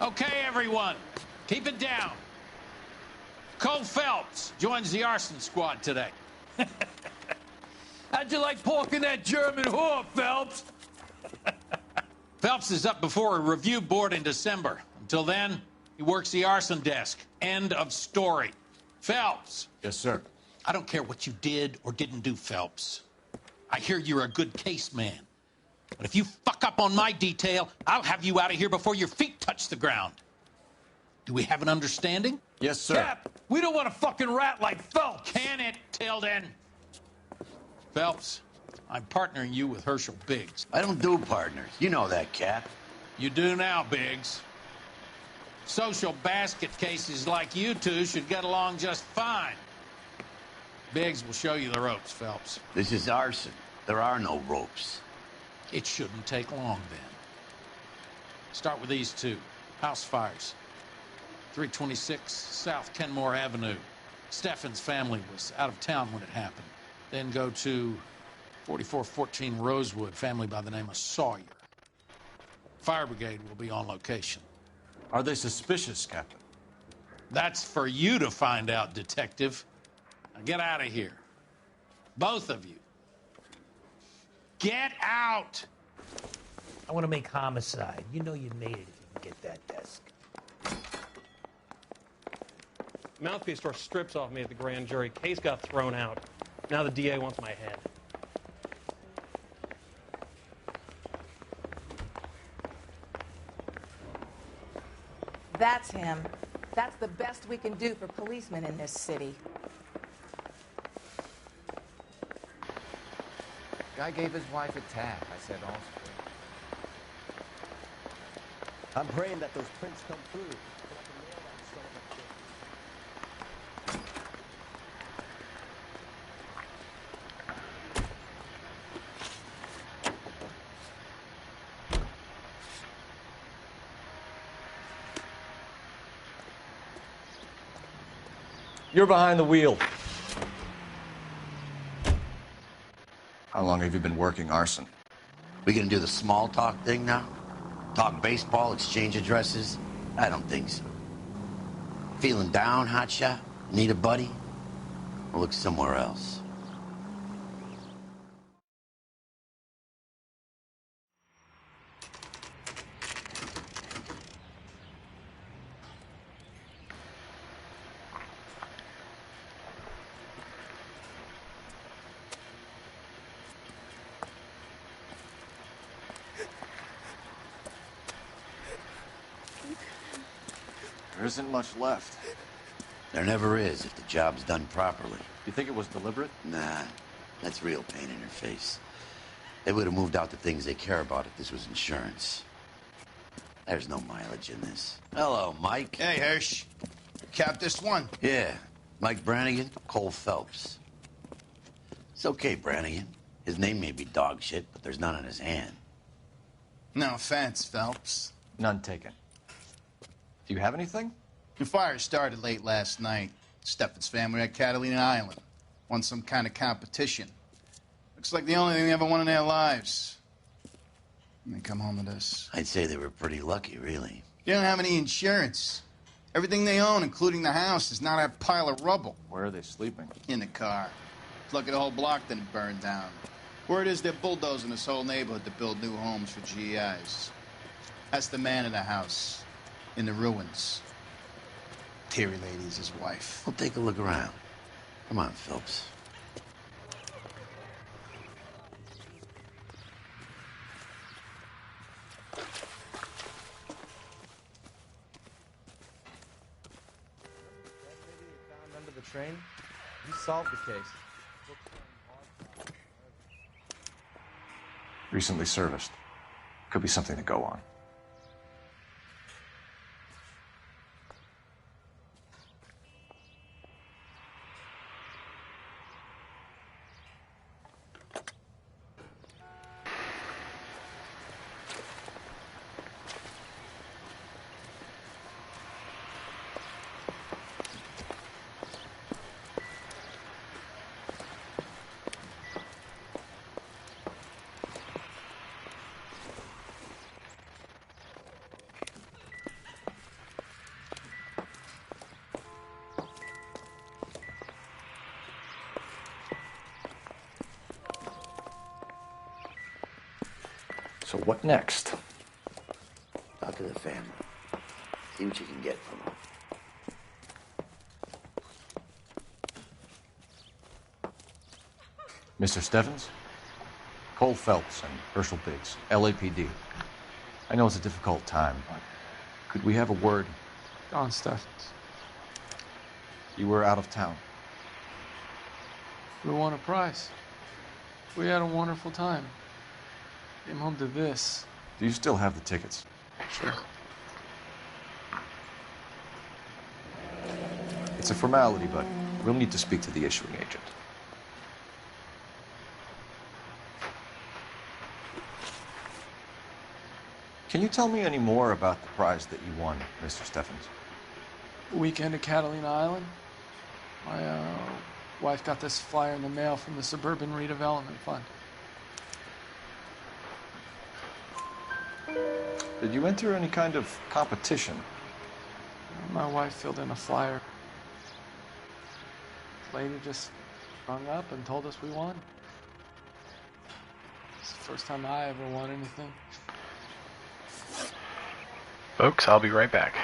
Okay, everyone, keep it down. Cole Phelps joins the arson squad today. How'd you like porking that German whore, Phelps? Phelps is up before a review board in December. Until then, he works the arson desk. End of story. Phelps. Yes, sir. I don't care what you did or didn't do, Phelps. I hear you're a good case man. But if you fuck up on my detail, I'll have you out of here before your feet touch the ground. Do we have an understanding? Yes, sir. Cap, we don't want a fucking rat like Phelps. Can it, Tilden? Phelps, I'm partnering you with Herschel Biggs. I don't do partners. You know that, Cap. You do now, Biggs. Social basket cases like you two should get along just fine. Biggs will show you the ropes, Phelps. This is arson. There are no ropes. It shouldn't take long, then. Start with these two. House fires. 326 South Kenmore Avenue. Steffen's family was out of town when it happened. Then go to 4414 Rosewood, family by the name of Sawyer. Fire brigade will be on location. Are they suspicious, Captain? That's for you to find out, Detective. Now get out of here. Both of you. Get out! I want to make homicide. You know you made it if you can get that desk. Mouthpiece store strips off me at the grand jury. Case got thrown out. Now the DA wants my head. That's him. That's the best we can do for policemen in this city. Guy gave his wife a tap. I said, also. I'm praying that those prints come through. You're behind the wheel. How long have you been working arson? We gonna do the small talk thing now? Talk baseball, exchange addresses? I don't think so. Feeling down, hotshot? Need a buddy? We'll look somewhere else. There isn't much left. There never is if the job's done properly. You think it was deliberate? Nah, that's real pain in her face. They would have moved out the things they care about if this was insurance. There's no mileage in this. Hello, Mike. Hey, Hirsch. Cap this one. Yeah, Mike Brannigan, Cole Phelps. It's okay, Brannigan. His name may be dog shit, but there's none on his hand. No offense, Phelps. None taken. Do you have anything? The fire started late last night. Steffen's family at Catalina Island. Won some kind of competition. Looks like the only thing they ever won in their lives. And they come home to this. I'd say they were pretty lucky, really. They don't have any insurance. Everything they own, including the house, is not a pile of rubble. Where are they sleeping? In the car. It's lucky the whole block didn't burn down. Word is they're bulldozing this whole neighborhood to build new homes for GIs. That's the man in the house. In the ruins. Terry Lady's his wife. We'll take a look around. Come on, Phelps. Under the train? You solved the case. Recently serviced. Could be something to go on. So what next? Talk to the family. See what you can get from them. Mr. Steffens? Cole Phelps and Herschel Biggs, LAPD. I know it's a difficult time, but could we have a word? Don Steffens. You were out of town. We won a prize. We had a wonderful time. Came home to this. Do you still have the tickets? Sure. It's a formality, but we'll need to speak to the issuing agent. Can you tell me any more about the prize that you won, Mr. Steffens? Weekend at Catalina Island. My wife got this flyer in the mail from the Suburban Redevelopment Fund. Did you enter any kind of competition? My wife filled in a flyer. This lady just rung up and told us we won. It's the first time I ever won anything. Folks, I'll be right back.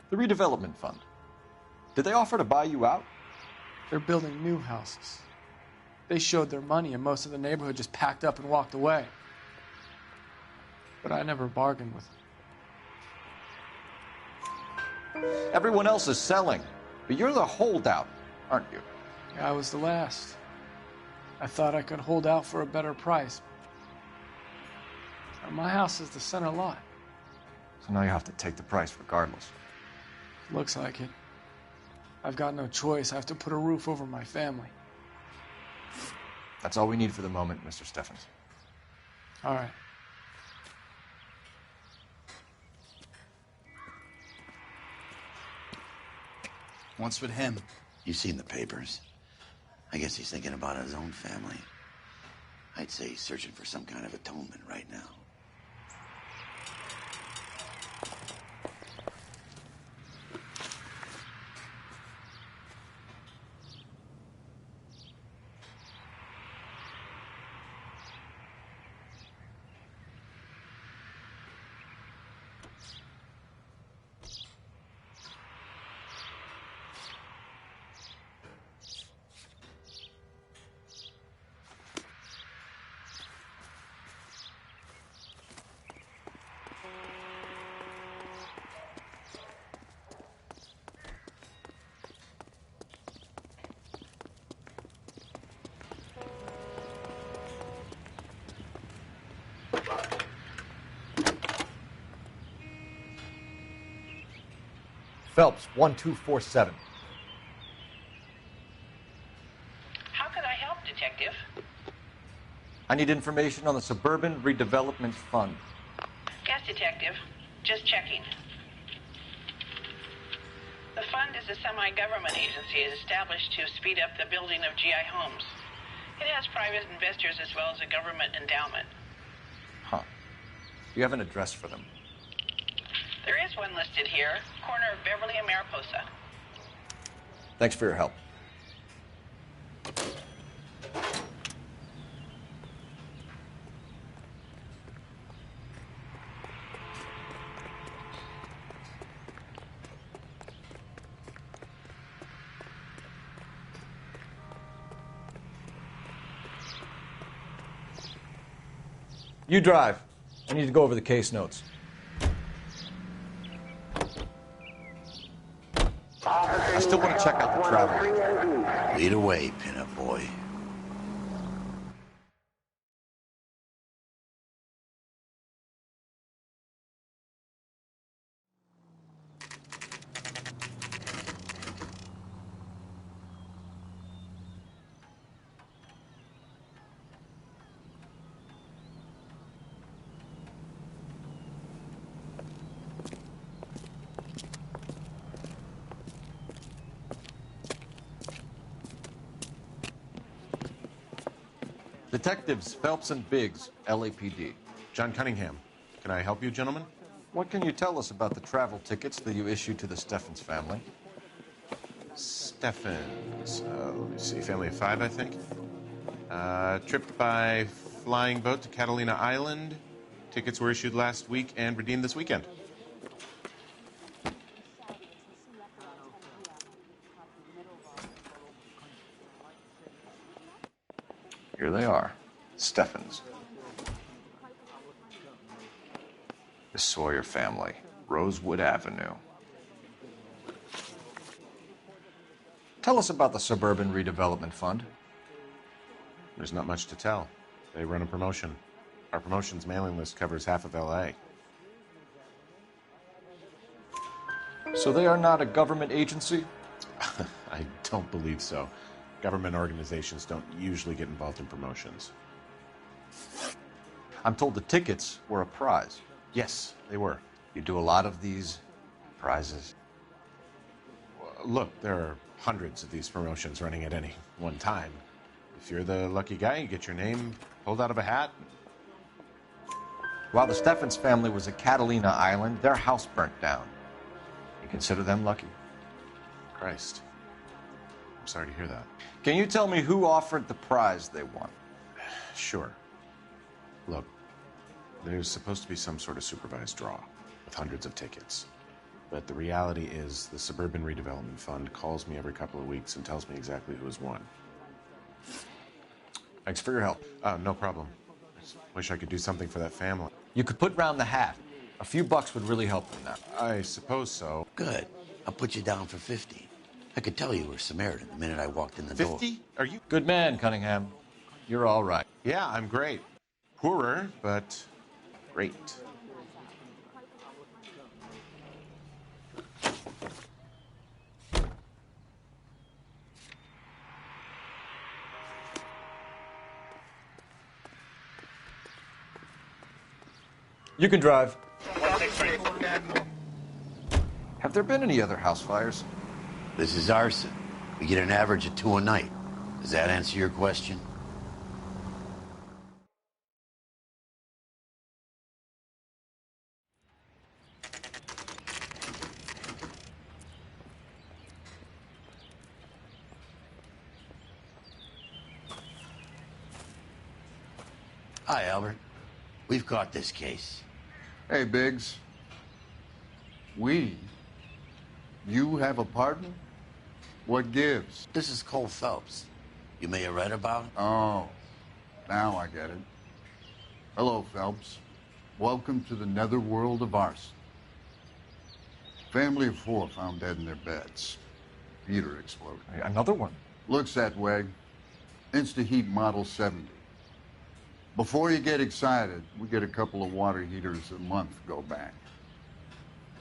The redevelopment fund. Did they offer to buy you out? They're building new houses. They showed their money and most of the neighborhood just packed up and walked away. But I never bargained with them. Everyone else is selling, but you're the holdout, aren't you? I was the last. I thought I could hold out for a better price. My house is the center lot. So now you have to take the price regardless. Looks like it. I've got no choice. I have to put a roof over my family. That's all we need for the moment, Mr. Steffens. All right. What's with him? You've seen the papers. I guess he's thinking about his own family. I'd say he's searching for some kind of atonement right now. Phelps, 1247. How can I help, Detective? I need information on the Suburban Redevelopment Fund. Yes, Detective. Just checking. The fund is a semi-government agency established to speed up the building of GI homes. It has private investors as well as a government endowment. Huh. Do you have an address for them? There is one listed here, corner of Beverly and Mariposa. Thanks for your help. You drive. I need to go over the case notes. I still want to check out the travel. Lead away, pinup boy. Detectives Phelps and Biggs, LAPD. John Cunningham. Can I help you, gentlemen? What can you tell us about the travel tickets that you issued to the Steffens family? Steffens. Let me see. Family of 5, I think. Trip by flying boat to Catalina Island. Tickets were issued last week and redeemed this weekend. Here they are. Steffens. The Sawyer family. Rosewood Avenue. Tell us about the Suburban Redevelopment Fund. There's not much to tell. They run a promotion. Our promotion's mailing list covers half of L.A. So they are not a government agency? I don't believe so. Government organizations don't usually get involved in promotions. I'm told the tickets were a prize. Yes, they were. You do a lot of these prizes? Look, there are hundreds of these promotions running at any one time. If you're the lucky guy, you get your name pulled out of a hat. While the Steffens family was at Catalina Island, their house burnt down. You consider them lucky? Christ. I'm sorry to hear that. Can you tell me who offered the prize they won? Sure. Look, there's supposed to be some sort of supervised draw with hundreds of tickets. But the reality is the Suburban Redevelopment Fund calls me every couple of weeks and tells me exactly who has won. Thanks for your help. No problem. Just wish I could do something for that family. You could put round the hat. A few bucks would really help them now. I suppose so. Good. I'll put you down for 50. I could tell you were Samaritan the minute I walked in the door. 50? Are you? Good man, Cunningham. You're all right. Yeah, I'm great. Poorer, but great. You can drive. Have there been any other house fires? This is arson. We get an average of 2 a night. Does that answer your question? Hi, Albert. We've caught this case. Hey, Biggs. You have a partner? What gives? This is Cole Phelps. You may have read about him. Oh, now I get it. Hello, Phelps. Welcome to the netherworld of arson. Family of 4 found dead in their beds. Heater exploded. Another one? Looks that way. Insta-Heat Model 70. Before you get excited, we get a couple of water heaters a month go back.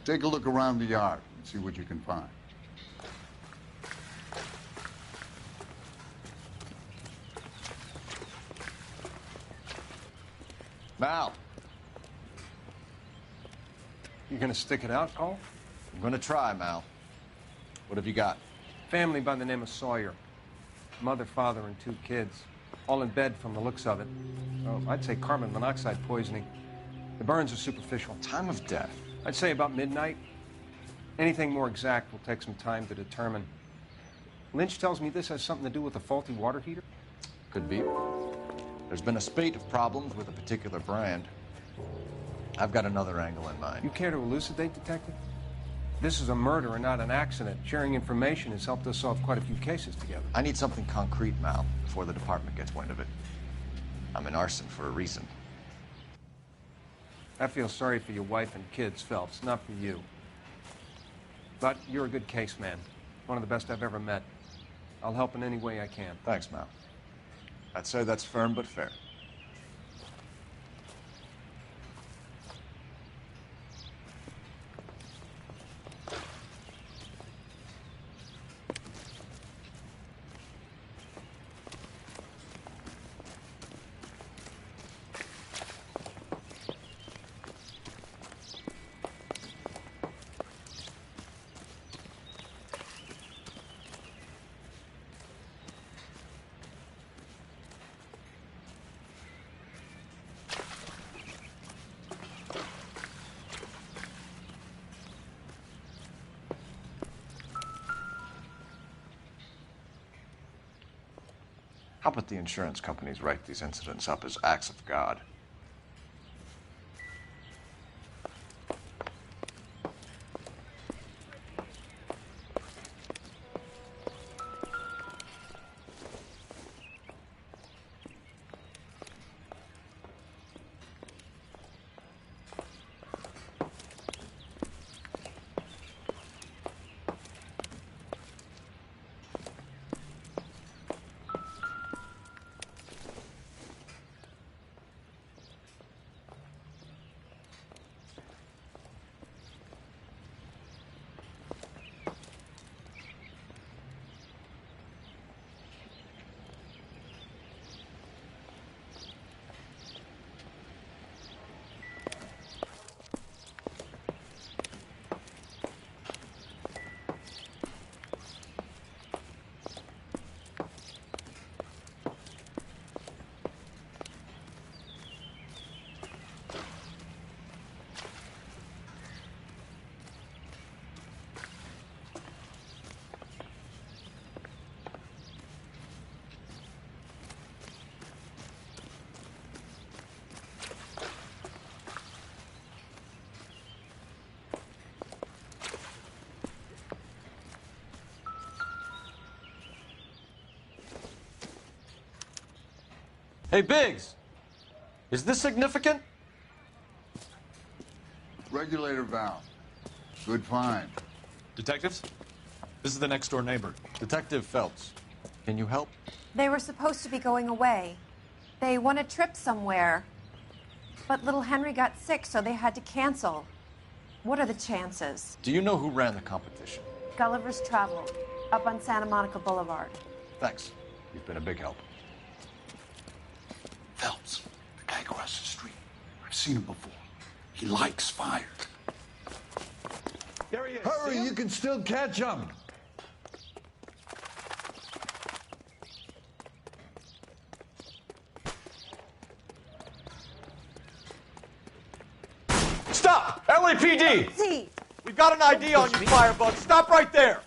Take a look around the yard and see what you can find. Mal. You gonna stick it out, Cole? I'm gonna try, Mal. What have you got? Family by the name of Sawyer. Mother, father, and 2 kids. All in bed from the looks of it. Oh, I'd say carbon monoxide poisoning. The burns are superficial. Time of death? I'd say about midnight. Anything more exact will take some time to determine. Lynch tells me this has something to do with a faulty water heater. Could be. There's been a spate of problems with a particular brand. I've got another angle in mind. You care to elucidate, Detective? This is a murder and not an accident. Sharing information has helped us solve quite a few cases together. I need something concrete, Mal, before the department gets wind of it. I'm in arson for a reason. I feel sorry for your wife and kids, Phelps, not for you. But you're a good case man. One of the best I've ever met. I'll help in any way I can. Thanks, Mal. I'd say that's firm but fair. How about the insurance companies write these incidents up as acts of God? Hey, Biggs! Is this significant? Regulator valve. Good find. Detectives? This is the next door neighbor. Detective Phelps. Can you help? They were supposed to be going away. They won a trip somewhere. But little Henry got sick, so they had to cancel. What are the chances? Do you know who ran the competition? Gulliver's Travel, up on Santa Monica Boulevard. Thanks. You've been a big help. Phelps, the guy across the street. I've seen him before. He likes fire. There he is. Hurry, you can still catch him. Stop! LAPD! See. We've got an ID on you, Firebug. Stop right there!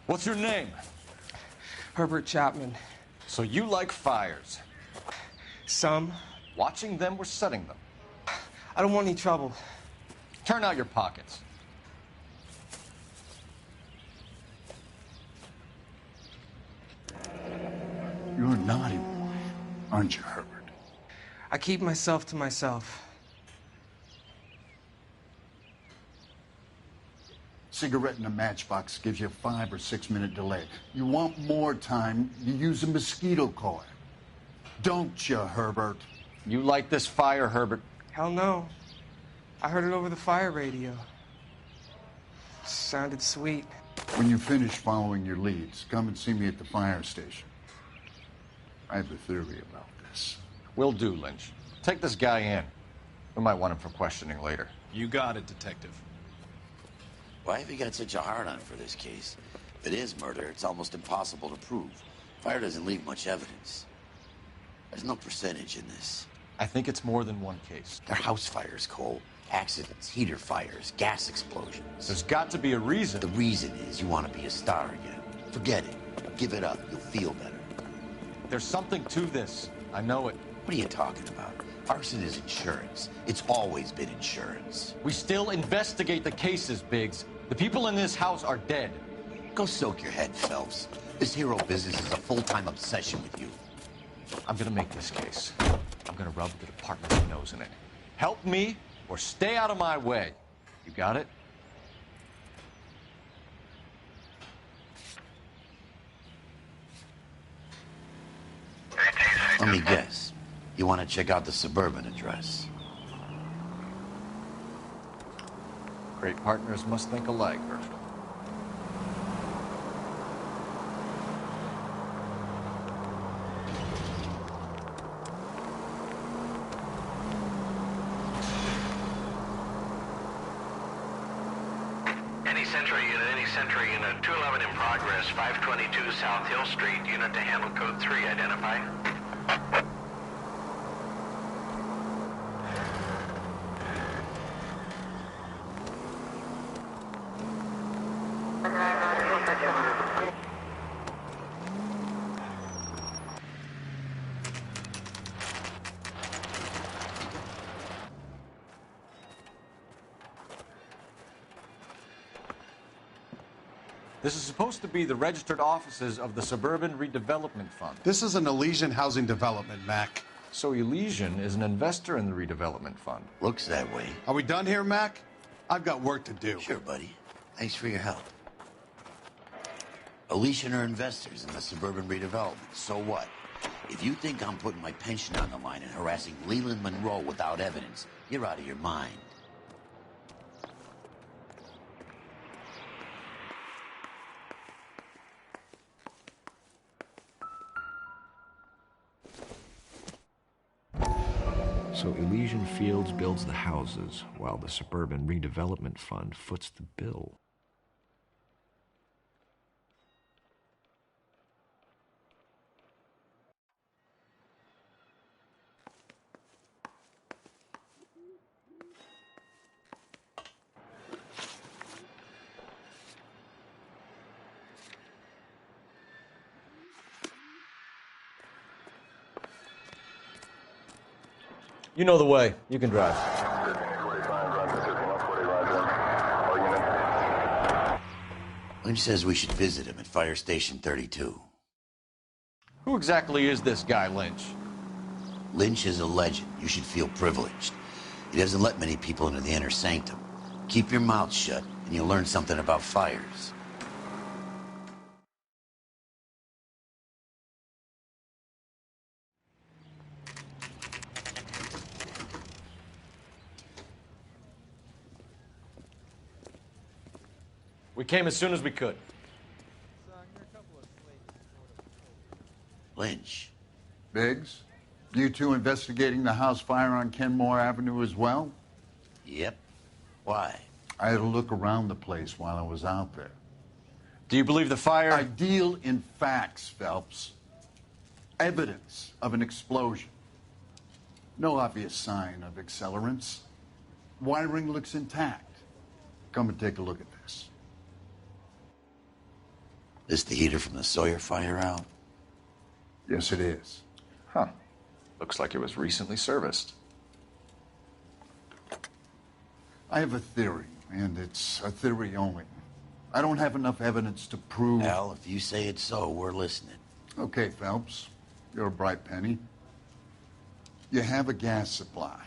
What's your name? Herbert Chapman. So you like fires? Some. Watching them or setting them? I don't want any trouble. Turn out your pockets. You're a naughty boy, aren't you, Herbert? I keep myself to myself. Cigarette in a matchbox gives you a 5 or 6 minute delay. You want more time, you use a mosquito coil. Don't you, Herbert? You like this fire, Herbert? Hell no. I heard it over the fire radio. Sounded sweet. When you finish following your leads, come and see me at the fire station. I have a theory about this. Will do, Lynch. Take this guy in. We might want him for questioning later. You got it, Detective. Why have you got such a hard-on for this case? If it is murder, it's almost impossible to prove. Fire doesn't leave much evidence. There's no percentage in this. I think it's more than one case. They're house fires, Cole. Accidents, heater fires, gas explosions. There's got to be a reason. The reason is you want to be a star again. Forget it. Give it up. You'll feel better. There's something to this. I know it. What are you talking about? Arson is insurance. It's always been insurance. We still investigate the cases, Biggs. The people in this house are dead. Go soak your head, Phelps. This hero business is a full-time obsession with you. I'm gonna make this case. I'm gonna rub the department's nose in it. Help me or stay out of my way. You got it? Let me guess. You want to check out the suburban address? Great partners must think alike, Virgil. Any Century Unit, 211 in progress, 522 South Hill Street, unit to handle code 3, identify. This is supposed to be the registered offices of the Suburban Redevelopment Fund. This is an Elysian housing development, Mac. So Elysian is an investor in the redevelopment fund. Looks that way. Are we done here, Mac? I've got work to do. Sure, buddy. Thanks for your help. Elysian are investors in the suburban redevelopment. So what? If you think I'm putting my pension on the line and harassing Leland Monroe without evidence, you're out of your mind. So Elysian Fields builds the houses, while the Suburban Redevelopment Fund foots the bill. You know the way. You can drive. Lynch says we should visit him at Fire Station 32. Who exactly is this guy, Lynch? Lynch is a legend. You should feel privileged. He doesn't let many people into the inner sanctum. Keep your mouth shut, and you'll learn something about fires. We came as soon as we could. Lynch. Biggs, you two investigating the house fire on Kenmore Avenue as well? Yep. Why? I had a look around the place while I was out there. Do you believe the fire? I deal in facts, Phelps. Evidence of an explosion. No obvious sign of accelerants. Wiring looks intact. Come and take a look at this. This the heater from the Sawyer fire out? Yes, it is. Huh. Looks like it was recently serviced. I have a theory, and it's a theory only. I don't have enough evidence to prove... Al, if you say it's so, we're listening. Okay, Phelps. You're a bright penny. You have a gas supply.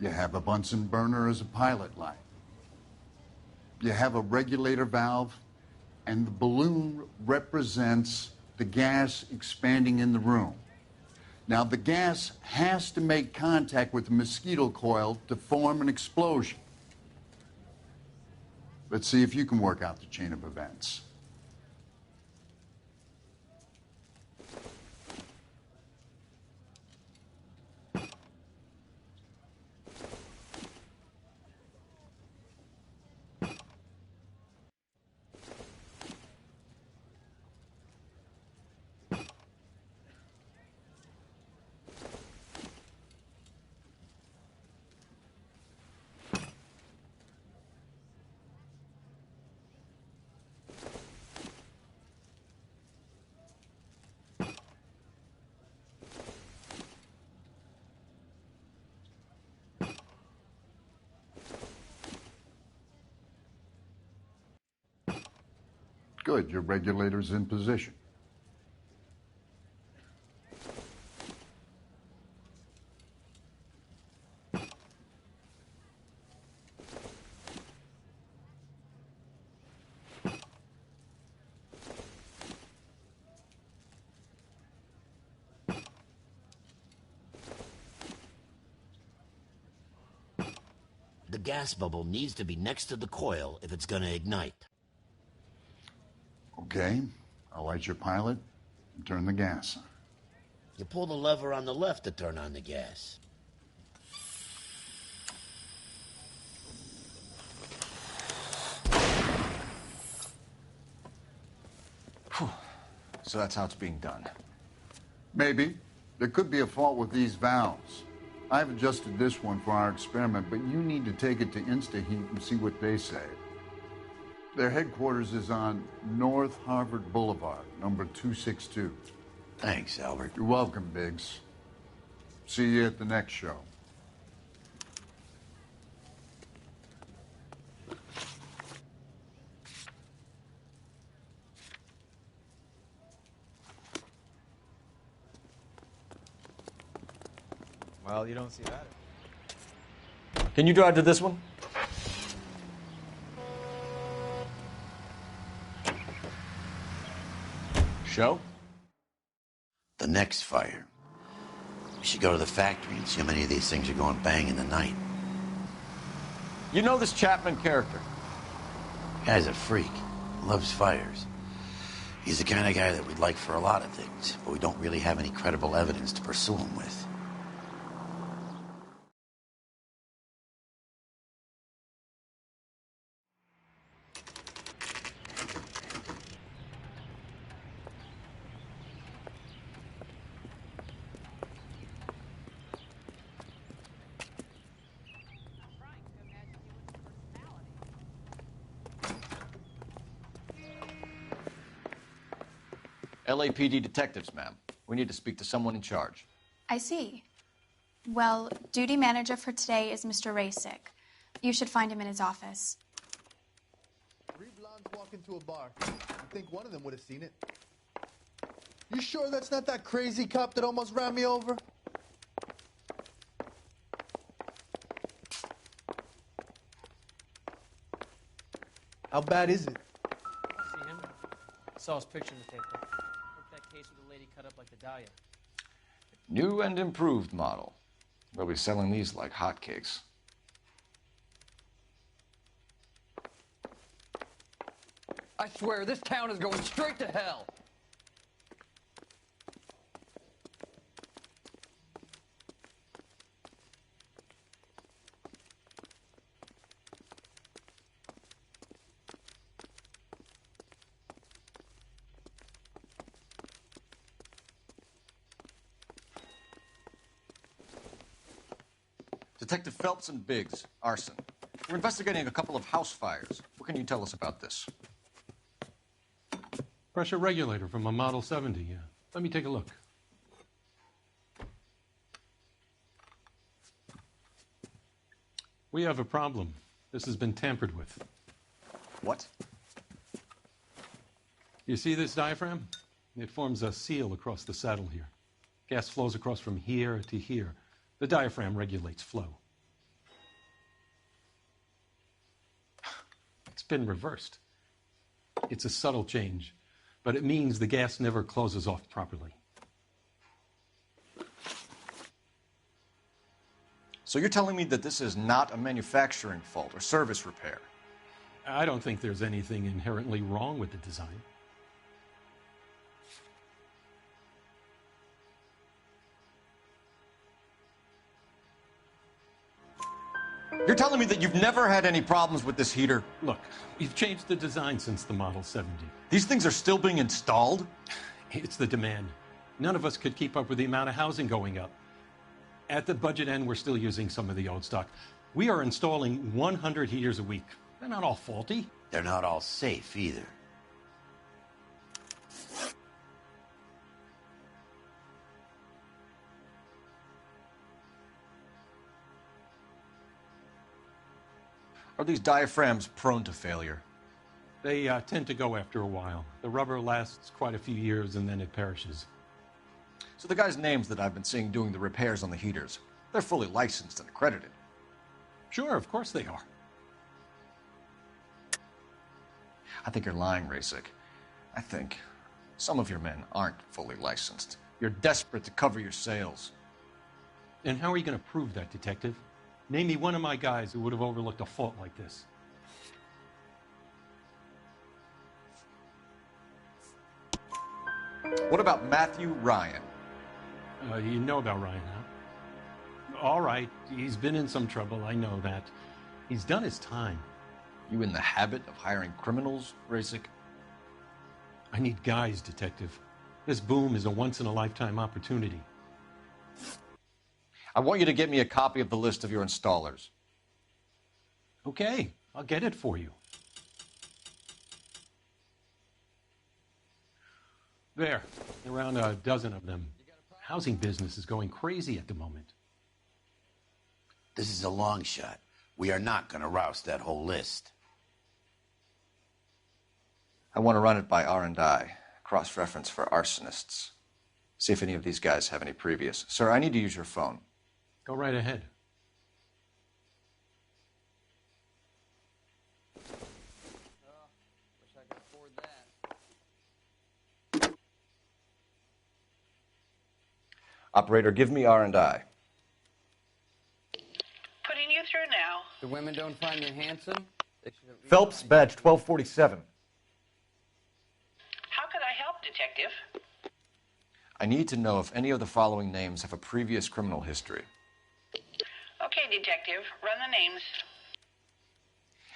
You have a Bunsen burner as a pilot light. You have a regulator valve, and the balloon represents the gas expanding in the room. Now, the gas has to make contact with the mosquito coil to form an explosion. Let's see if you can work out the chain of events. Good, your regulator's in position. The gas bubble needs to be next to the coil if it's gonna ignite. Okay, I'll light your pilot and turn the gas on. You pull the lever on the left to turn on the gas. Whew. So that's how it's being done. Maybe. There could be a fault with these valves. I've adjusted this one for our experiment, but you need to take it to InstaHeat and see what they say. Their headquarters is on North Harvard Boulevard, number 262. Thanks, Albert. You're welcome, Biggs. See you at the next show. Well, you don't see that. Can you drive to this one? Show? The next fire. We should go to the factory and see how many of these things are going bang in the night. You know this Chapman character? Guy's a freak. Loves fires. He's the kind of guy that we'd like for a lot of things, but we don't really have any credible evidence to pursue him with. LAPD detectives, ma'am. We need to speak to someone in charge. I see. Well, duty manager for today is Mr. Rasick. You should find him in his office. 3 blondes walk into a bar. I think one of them would have seen it. You sure that's not that crazy cop that almost ran me over? How bad is it? See him? Saw his picture in the paper. Look, that case with the lady cut up like the Dahlia. New and improved model. They'll be selling these like hotcakes. I swear, this town is going straight to hell. Detective Phelps and Biggs, arson. We're investigating a couple of house fires. What can you tell us about this? Pressure regulator from a Model 70, yeah. Let me take a look. We have a problem. This has been tampered with. What? You see this diaphragm? It forms a seal across the saddle here. Gas flows across from here to here. The diaphragm regulates flow. It's been reversed. It's a subtle change, but it means the gas never closes off properly. So you're telling me that this is not a manufacturing fault or service repair? I don't think there's anything inherently wrong with the design. You're telling me that you've never had any problems with this heater? Look, we've changed the design since the Model 70. These things are still being installed? It's the demand. None of us could keep up with the amount of housing going up. At the budget end, we're still using some of the old stock. We are installing 100 heaters a week. They're not all faulty. They're not all safe either. Are these diaphragms prone to failure? They tend to go after a while. The rubber lasts quite a few years and then it perishes. So the guys' names that I've been seeing doing the repairs on the heaters, they're fully licensed and accredited. Sure, of course they are. I think you're lying, Rasick. I think some of your men aren't fully licensed. You're desperate to cover your sales. And how are you going to prove that, Detective? Name me one of my guys who would have overlooked a fault like this. What about Matthew Ryan? You know about Ryan, huh? All right, he's been in some trouble, I know that. He's done his time. You in the habit of hiring criminals, Rasick? I need guys, Detective. This boom is a once-in-a-lifetime opportunity. I want you to get me a copy of the list of your installers. Okay, I'll get it for you. There, around a dozen of them. Housing business is going crazy at the moment. This is a long shot. We are not going to roust that whole list. I want to run it by R&I, cross-reference for arsonists. See if any of these guys have any previous. Sir, I need to use your phone. Go right ahead. Wish I could afford that. Operator, give me R&I. Putting you through now. The women don't find you handsome? They should at least Phelps, badge 1247. How could I help, Detective? I need to know if any of the following names have a previous criminal history. Okay, Detective, run the names.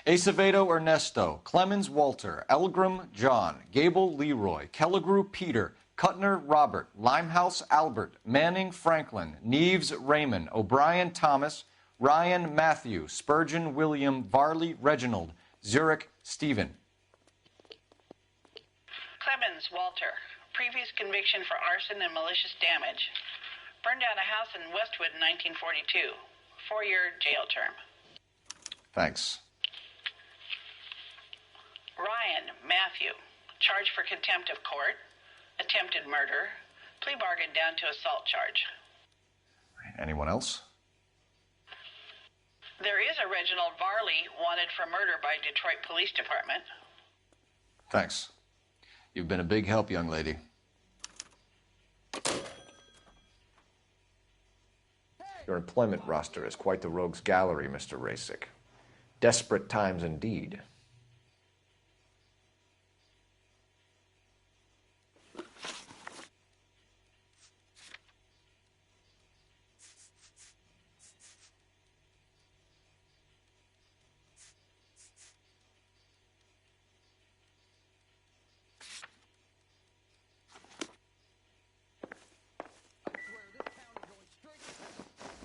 Acevedo Ernesto, Clemens Walter, Elgram John, Gable Leroy, Kelligrew Peter, Kuttner Robert, Limehouse Albert, Manning Franklin, Neves Raymond, O'Brien Thomas, Ryan Matthew, Spurgeon William, Varley Reginald, Zurich Stephen. Clemens Walter, previous conviction for arson and malicious damage. Burned down a house in Westwood in 1942. 4-year jail term. Thanks. Ryan Matthew, charged for contempt of court, attempted murder, plea bargain down to assault charge. Anyone else? There is a Reginald Varley wanted for murder by Detroit Police Department. Thanks. You've been a big help, young lady. Your employment roster is quite the rogues gallery, Mr. Rasick. Desperate times indeed.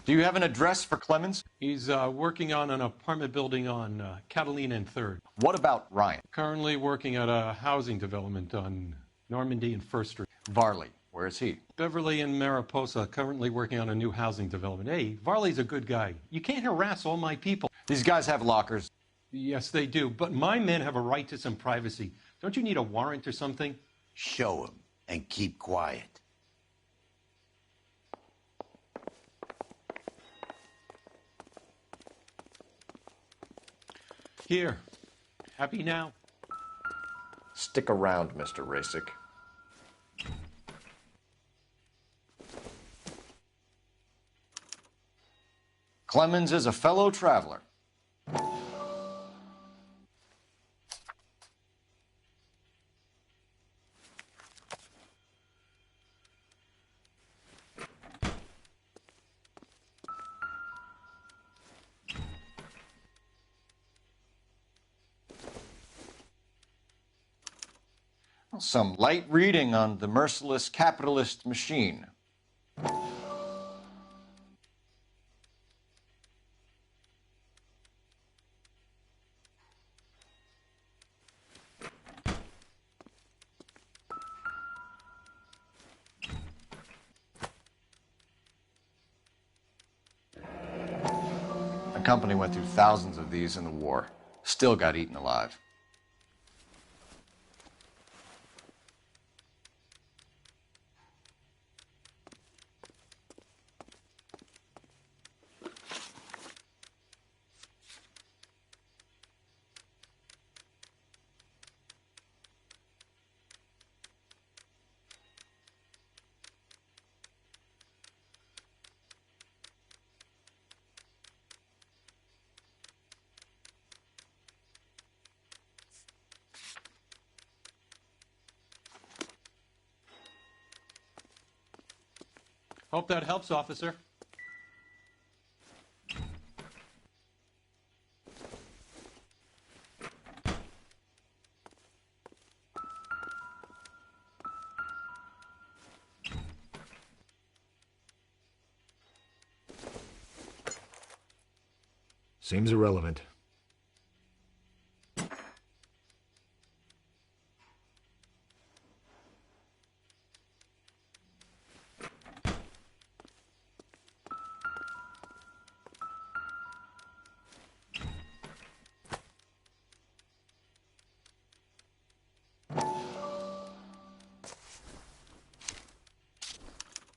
Do you have an address for Clemens? He's working on an apartment building on Catalina and 3rd. What about Ryan? Currently working at a housing development on Normandy and 1st Street. Varley, where is he? Beverly and Mariposa, currently working on a new housing development. Hey, Varley's a good guy. You can't harass all my people. These guys have lockers. Yes, they do, but my men have a right to some privacy. Don't you need a warrant or something? Show him and keep quiet. Here. Happy now? Stick around, Mr. Rasick. Clemens is a fellow traveler. Some light reading on the merciless capitalist machine. The company went through thousands of these in the war. Still got eaten alive. Hope that helps, officer. Seems irrelevant.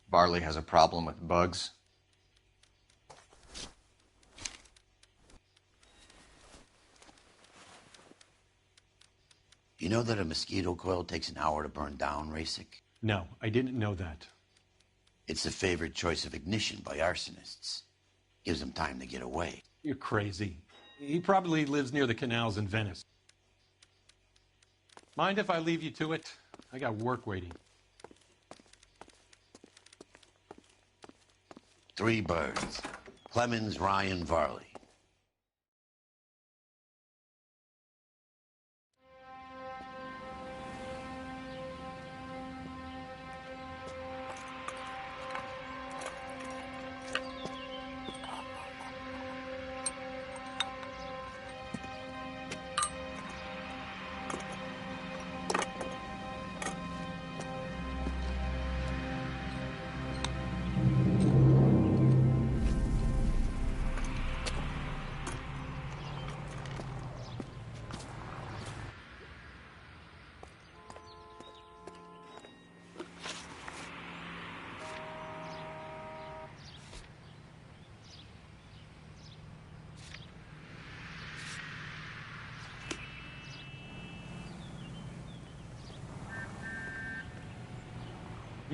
Varley has a problem with bugs. You know that a mosquito coil takes an hour to burn down, Rasick? No, I didn't know that. It's a favorite choice of ignition by arsonists. Gives them time to get away. You're crazy. He probably lives near the canals in Venice. Mind if I leave you to it? I got work waiting. 3 birds. Clemens, Ryan, Varley.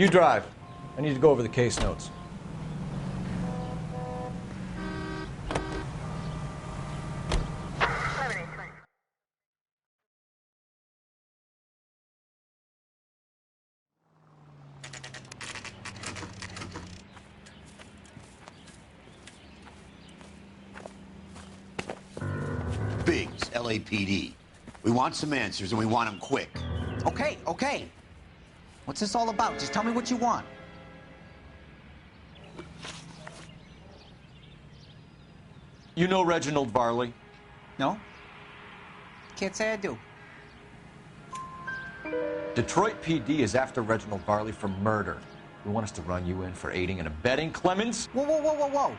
You drive. I need to go over the case notes. Biggs, LAPD. We want some answers, and we want them quick. Okay, okay. What's this all about? Just tell me what you want. You know Reginald Varley? No? Can't say I do. Detroit PD is after Reginald Varley for murder. You want us to run you in for aiding and abetting, Clemens? Whoa, whoa, whoa, whoa, whoa.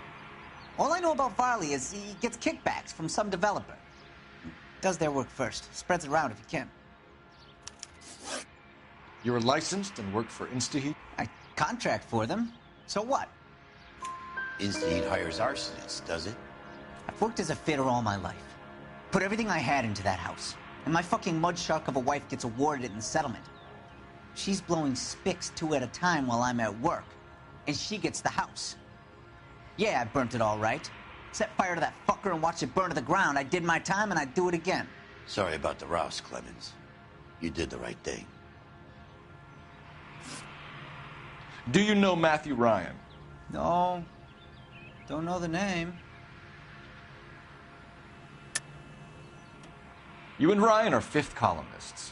All I know about Varley is he gets kickbacks from some developer. Does their work first. Spreads it around if he can. You're licensed and work for InstaHeat? I contract for them. So what? InstaHeat hires arsonists, does it? I've worked as a fitter all my life. Put everything I had into that house. And my fucking mud shark of a wife gets awarded it in the settlement. She's blowing spics 2 at a time while I'm at work. And she gets the house. Yeah, I burnt it all right. Set fire to that fucker and watched it burn to the ground. I did my time and I'd do it again. Sorry about the rouse, Clemens. You did the right thing. Do you know Matthew Ryan? No. Don't know the name. You and Ryan are fifth columnists.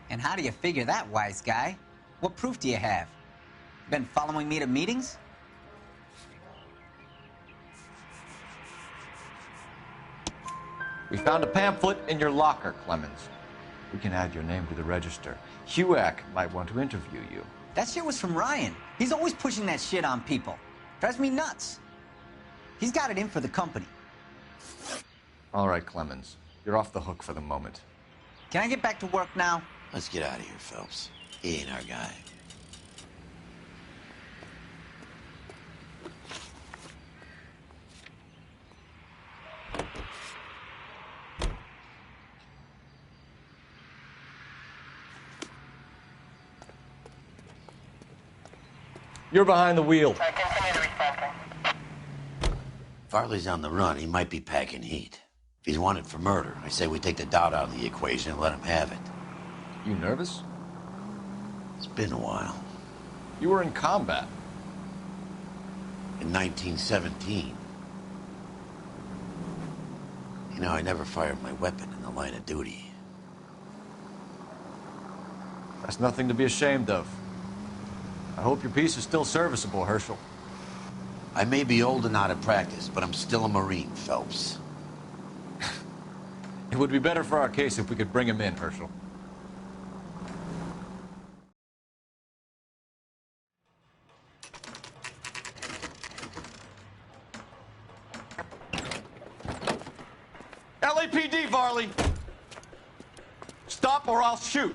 And how do you figure that, wise guy? What proof do you have? Been following me to meetings? We found a pamphlet in your locker, Clemens. We can add your name to the register. HUAC might want to interview you. That shit was from Ryan. He's always pushing that shit on people. Drives me nuts. He's got it in for the company. All right, Clemens. You're off the hook for the moment. Can I get back to work now? Let's get out of here, Phelps. He ain't our guy. You're behind the wheel. Farley's on the run. He might be packing heat. If he's wanted for murder, I say we take the doubt out of the equation and let him have it. You nervous? It's been a while. You were in combat. In 1917. You know, I never fired my weapon in the line of duty. That's nothing to be ashamed of. I hope your piece is still serviceable, Herschel. I may be old and out of practice, but I'm still a Marine, Phelps. It would be better for our case if we could bring him in, Herschel. LAPD, Varley! Stop or I'll shoot!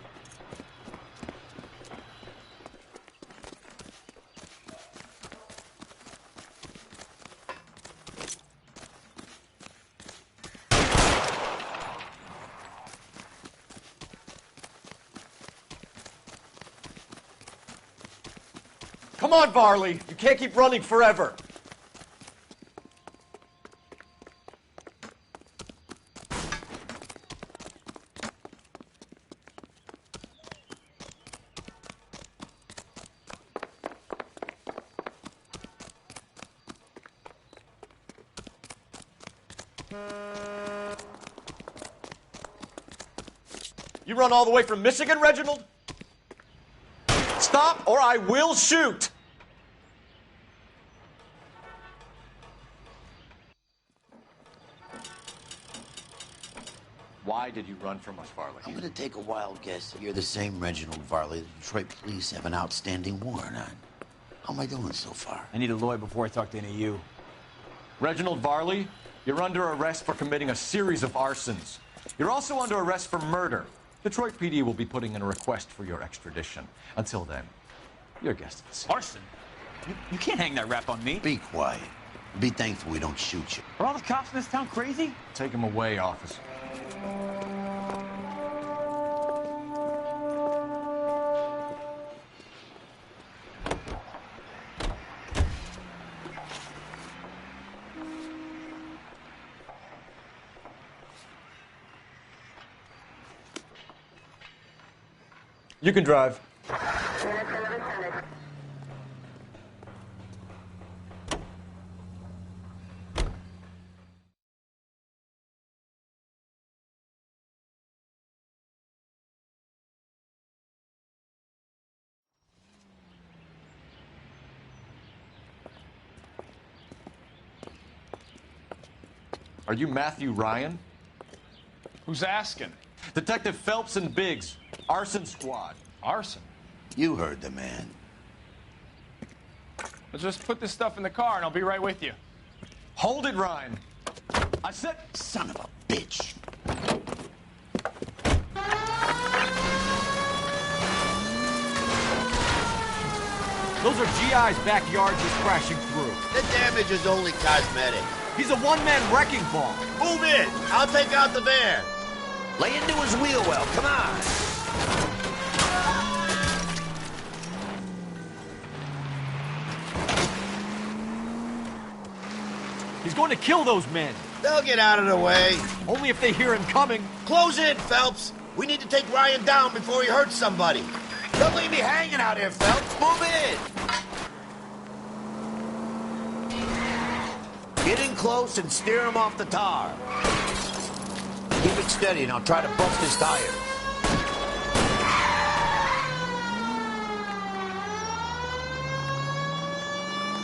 Come on, Varley! You can't keep running forever! You run all the way from Michigan, Reginald? Stop or I will shoot! Why did you run from us, Varley? I'm gonna take a wild guess that you're the same Reginald Varley the Detroit police have an outstanding warrant on. How am I doing so far? I need a lawyer before I talk to any of you. Reginald Varley, you're under arrest for committing a series of arsons. You're also under arrest for murder. Detroit PD will be putting in a request for your extradition. Until then, your guest at the scene. Arson? You can't hang that rap on me. Be quiet. Be thankful we don't shoot you. Are all the cops in this town crazy? Take him away, officer. You can drive. Are you Matthew Ryan? Who's asking? Detective Phelps and Biggs, arson squad. Arson? You heard the man. Let's just put this stuff in the car and I'll be right with you. Hold it, Ryan. I said... Son of a bitch. Those are GI's backyard just crashing through. The damage is only cosmetic. He's a one-man wrecking ball. Move in. I'll take out the van. Lay into his wheel well. Come on. He's going to kill those men. They'll get out of the way. Only if they hear him coming. Close in, Phelps. We need to take Ryan down before he hurts somebody. Don't leave me hanging out here, Phelps. Move in. Get in close and steer him off the tar. Keep it steady and I'll try to bust his tires.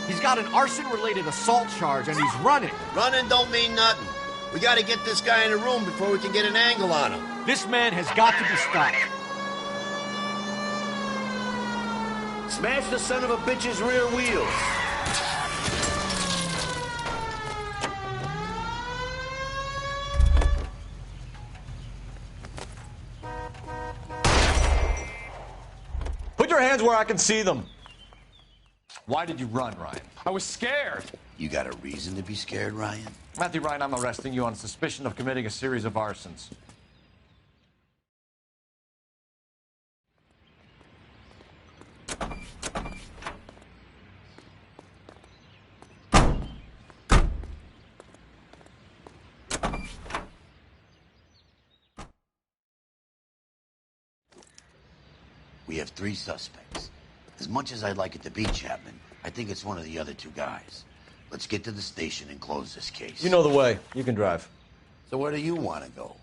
He's got an arson-related assault charge and he's running. Running don't mean nothing. We gotta get this guy in a room before we can get an angle on him. This man has got to be stopped. Smash the son of a bitch's rear wheels. Put your hands where I can see them. Why did you run, Ryan? I was scared. You got a reason to be scared, Ryan? Matthew Ryan, I'm arresting you on suspicion of committing a series of arsons. We have 3 suspects. As much as I'd like it to be Chapman, I think it's one of the other 2 guys. Let's get to the station and close this case. You know the way. You can drive. So where do you want to go?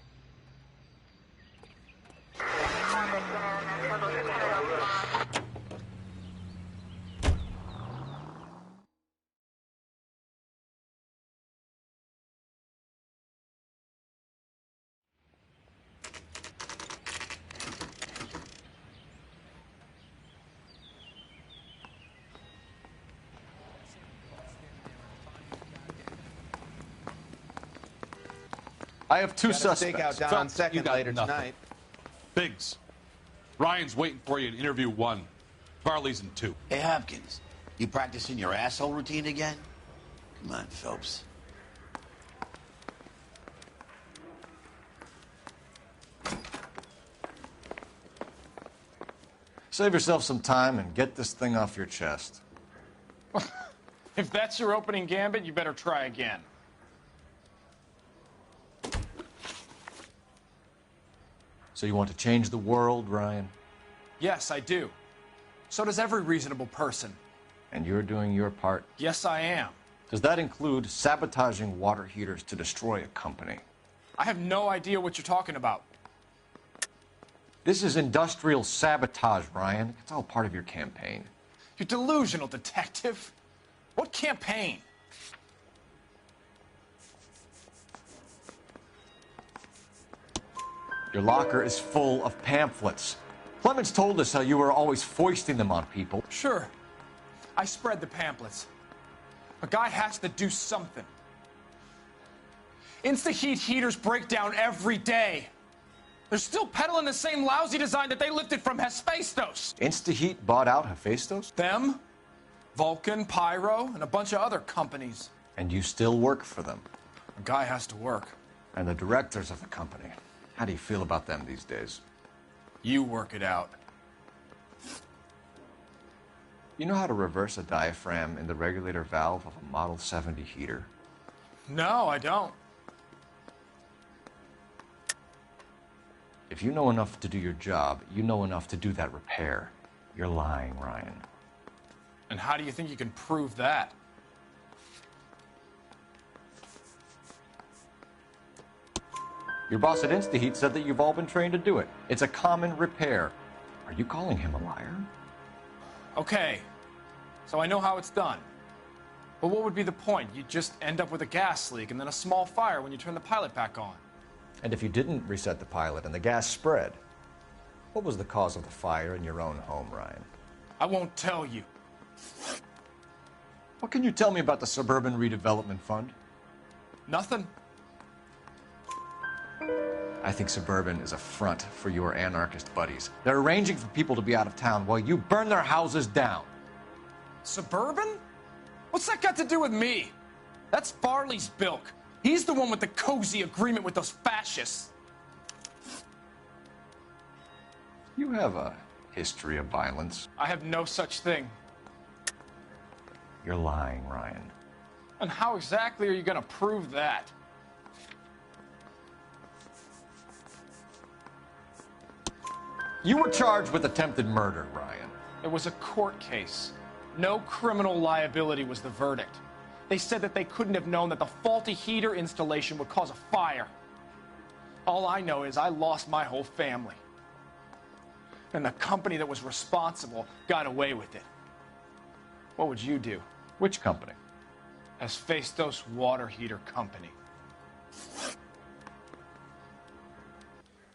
I have 2 Got a suspects. stakeout down on second later tonight. Biggs, Ryan's waiting for you in interview 1. Farley's in 2. Hey, Hopkins, you practicing your asshole routine again? Come on, Phelps. Save yourself some time and get this thing off your chest. If that's your opening gambit, you better try again. So you want to change the world, Ryan? Yes, I do. So does every reasonable person. And you're doing your part? Yes, I am. Does that include sabotaging water heaters to destroy a company? I have no idea what you're talking about. This is industrial sabotage, Ryan. It's all part of your campaign. You're delusional, detective. What campaign? Your locker is full of pamphlets. Clemens told us how you were always foisting them on people. Sure. I spread the pamphlets. A guy has to do something. Insta-heat heaters break down every day. They're still peddling the same lousy design that they lifted from Hephaestus. Insta-heat bought out Hephaestus? Them, Vulcan, Pyro, and a bunch of other companies. And you still work for them? A guy has to work. And the directors of the company. How do you feel about them these days? You work it out. You know how to reverse a diaphragm in the regulator valve of a Model 70 heater? No, I don't. If you know enough to do your job, you know enough to do that repair. You're lying, Ryan. And how do you think you can prove that? Your boss at InstaHeat said that you've all been trained to do it. It's a common repair. Are you calling him a liar? Okay, so I know how it's done. But what would be the point? You just end up with a gas leak and then a small fire when you turn the pilot back on. And if you didn't reset the pilot and the gas spread, what was the cause of the fire in your own home, Ryan? I won't tell you. What can you tell me about the Suburban Redevelopment Fund? Nothing. I think Suburban is a front for your anarchist buddies. They're arranging for people to be out of town while you burn their houses down. Suburban? What's that got to do with me? That's Farley's bilk. He's the one with the cozy agreement with those fascists. You have a history of violence. I have no such thing. You're lying, Ryan. And how exactly are you going to prove that? You were charged with attempted murder, Ryan. It was a court case. No criminal liability was the verdict. They said that they couldn't have known that the faulty heater installation would cause a fire. All I know is I lost my whole family. And the company that was responsible got away with it. What would you do? Which company? Hephaestus Water Heater Company.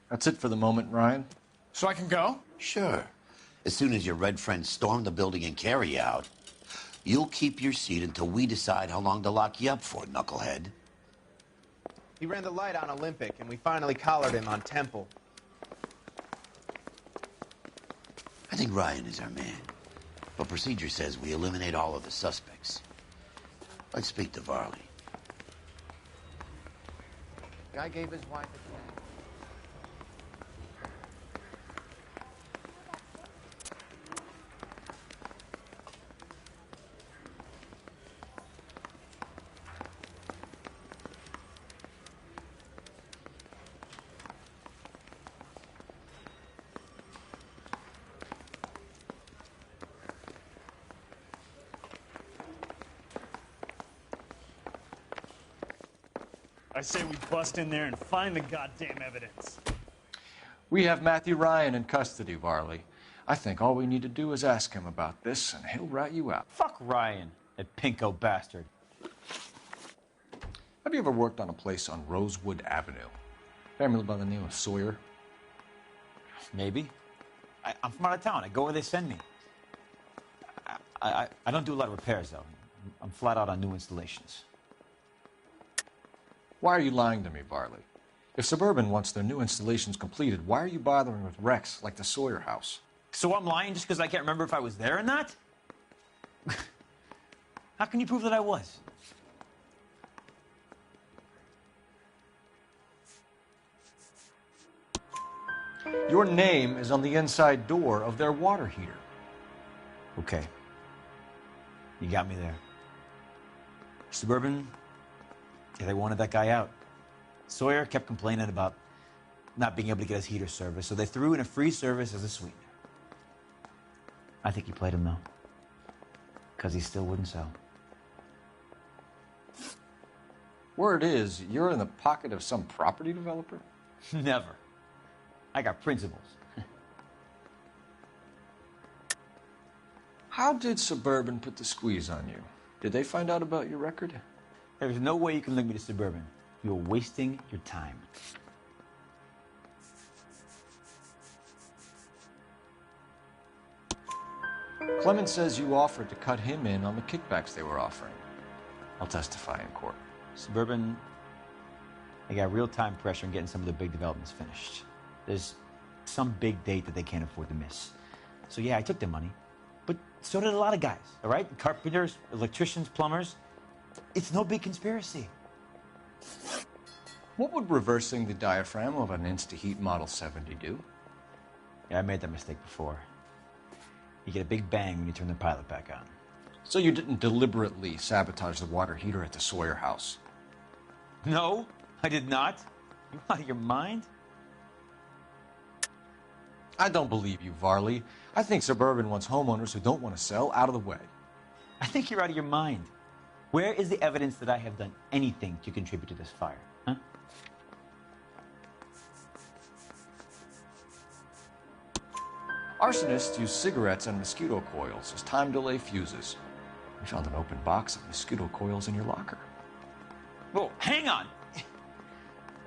That's it for the moment, Ryan. So I can go? Sure. As soon as your red friends storm the building and carry you out, you'll keep your seat until we decide how long to lock you up for, knucklehead. He ran the light on Olympic, and we finally collared him on Temple. I think Ryan is our man. But procedure says we eliminate all of the suspects. Let's speak to Varley. Guy gave his wife a tag. I say we bust in there and find the goddamn evidence. We have Matthew Ryan in custody, Varley. I think all we need to do is ask him about this, and he'll rat you out. Fuck Ryan, that pinko bastard. Have you ever worked on a place on Rosewood Avenue? Family by the name of Sawyer? Maybe. I'm from out of town. I go where they send me. I don't do a lot of repairs, though. I'm flat out on new installations. Why are you lying to me, Varley? If Suburban wants their new installations completed, why are you bothering with wrecks like the Sawyer house? So I'm lying just because I can't remember if I was there or not? How can you prove that I was? Your name is on the inside door of their water heater. Okay. You got me there. Suburban, yeah, they wanted that guy out. Sawyer kept complaining about not being able to get his heater service, so they threw in a free service as a sweetener. I think he played him, though, because he still wouldn't sell. Word is, you're in the pocket of some property developer? Never. I got principles. How did Suburban put the squeeze on you? Did they find out about your record? There's no way you can link me to Suburban. You're wasting your time. Clement says you offered to cut him in on the kickbacks they were offering. I'll testify in court. Suburban, they got real-time pressure on getting some of the big developments finished. There's some big date that they can't afford to miss. So yeah, I took their money, but so did a lot of guys, all right? Carpenters, electricians, plumbers. It's no big conspiracy. What would reversing the diaphragm of an InstaHeat Model 70 do? Yeah, I made that mistake before. You get a big bang when you turn the pilot back on. So you didn't deliberately sabotage the water heater at the Sawyer house? No, I did not. You out of your mind? I don't believe you, Varley. I think Suburban wants homeowners who don't want to sell out of the way. I think you're out of your mind. Where is the evidence that I have done anything to contribute to this fire? Huh? Arsonists use cigarettes and mosquito coils as time delay fuses. We found an open box of mosquito coils in your locker. Whoa, hang on.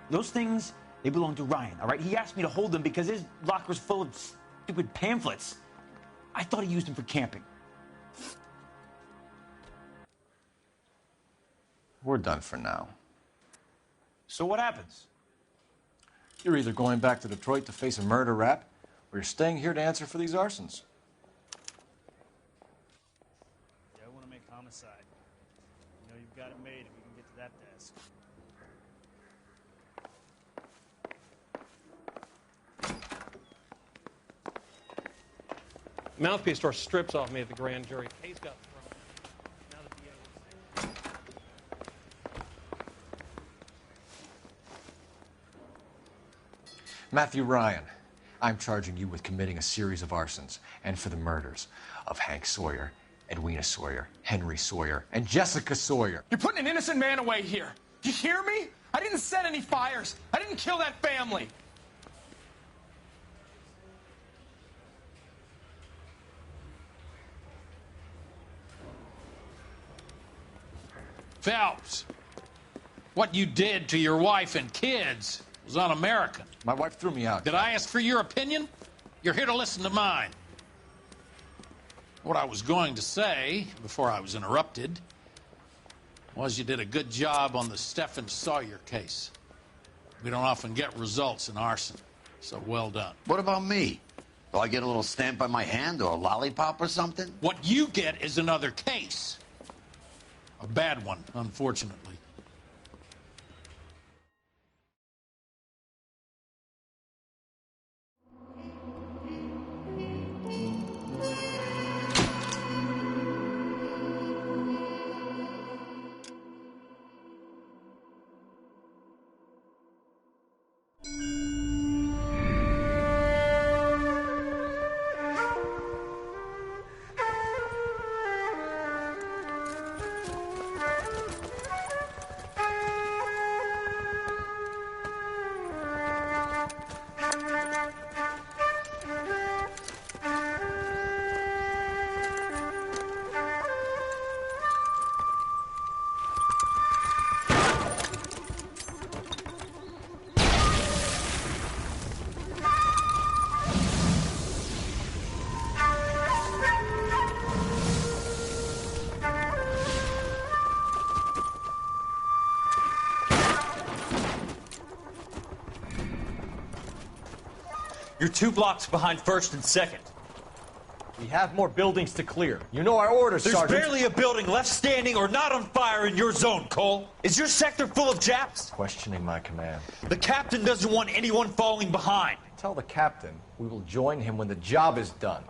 Those things, they belong to Ryan, all right? He asked me to hold them because his locker's full of stupid pamphlets. I thought he used them for camping. We're done for now. So what happens? You're either going back to Detroit to face a murder rap, or you're staying here to answer for these arsons. Yeah, I want to make homicide. You know you've got it made if you can get to that desk. Mouthpiece store strips off me at the grand jury. Case got thrown. Now the DA is... Matthew Ryan, I'm charging you with committing a series of arsons and for the murders of Hank Sawyer, Edwina Sawyer, Henry Sawyer, and Jessica Sawyer. You're putting an innocent man away here. Do you hear me? I didn't set any fires. I didn't kill that family. Phelps, what you did to your wife and kids was un-American. My wife threw me out. Did I ask for your opinion? You're here to listen to mine. What I was going to say, before I was interrupted, was you did a good job on the Stephen Sawyer case. We don't often get results in arson, so well done. What about me? Do I get a little stamp by my hand or a lollipop or something? What you get is another case. A bad one, unfortunately. You're 2 blocks behind 1st and 2nd. We have more buildings to clear. You know our orders, Sergeant. There's barely a building left standing or not on fire in your zone, Cole. Is your sector full of Japs? Questioning my command. The captain doesn't want anyone falling behind. Tell the captain we will join him when the job is done.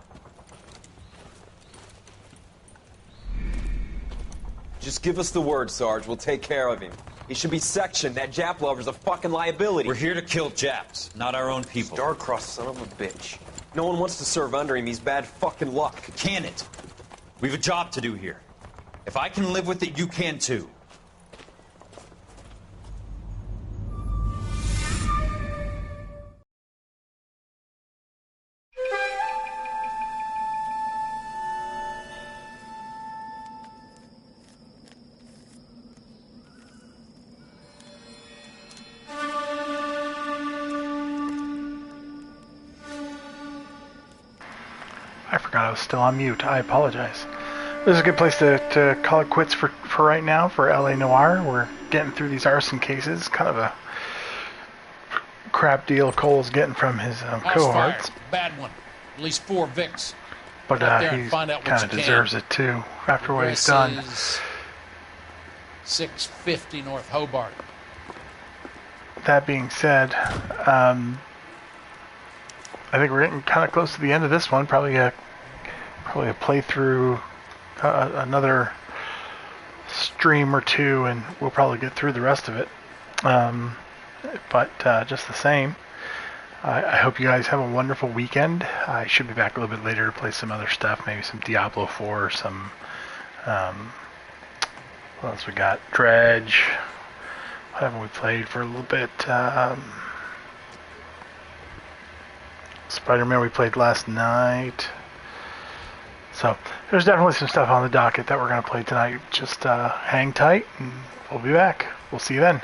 Just give us the word, Sarge. We'll take care of him. He should be sectioned. That Jap lover's a fucking liability. We're here to kill Japs, not our own people. Star-crossed son of a bitch. No one wants to serve under him. He's bad fucking luck. Can it? We have a job to do here. If I can live with it, you can too. I forgot I was still on mute. I apologize. This is a good place to call it quits for right now for LA Noire. We're getting through these arson cases. Kind of a crap deal Cole's getting from his cohorts. Fire. Bad one. At least 4 Vicks. But he kind of deserves it too after what he's done. 650 North Hobart. That being said, I think we're getting kind of close to the end of this one. Probably a playthrough, another stream or two, and we'll probably get through the rest of it. But just the same, I hope you guys have a wonderful weekend. I should be back a little bit later to play some other stuff, maybe some Diablo 4, some, what else we got? Dredge. What haven't we played for a little bit? Spider-Man we played last night. So there's definitely some stuff on the docket that we're going to play tonight. Just hang tight and we'll be back. We'll see you then.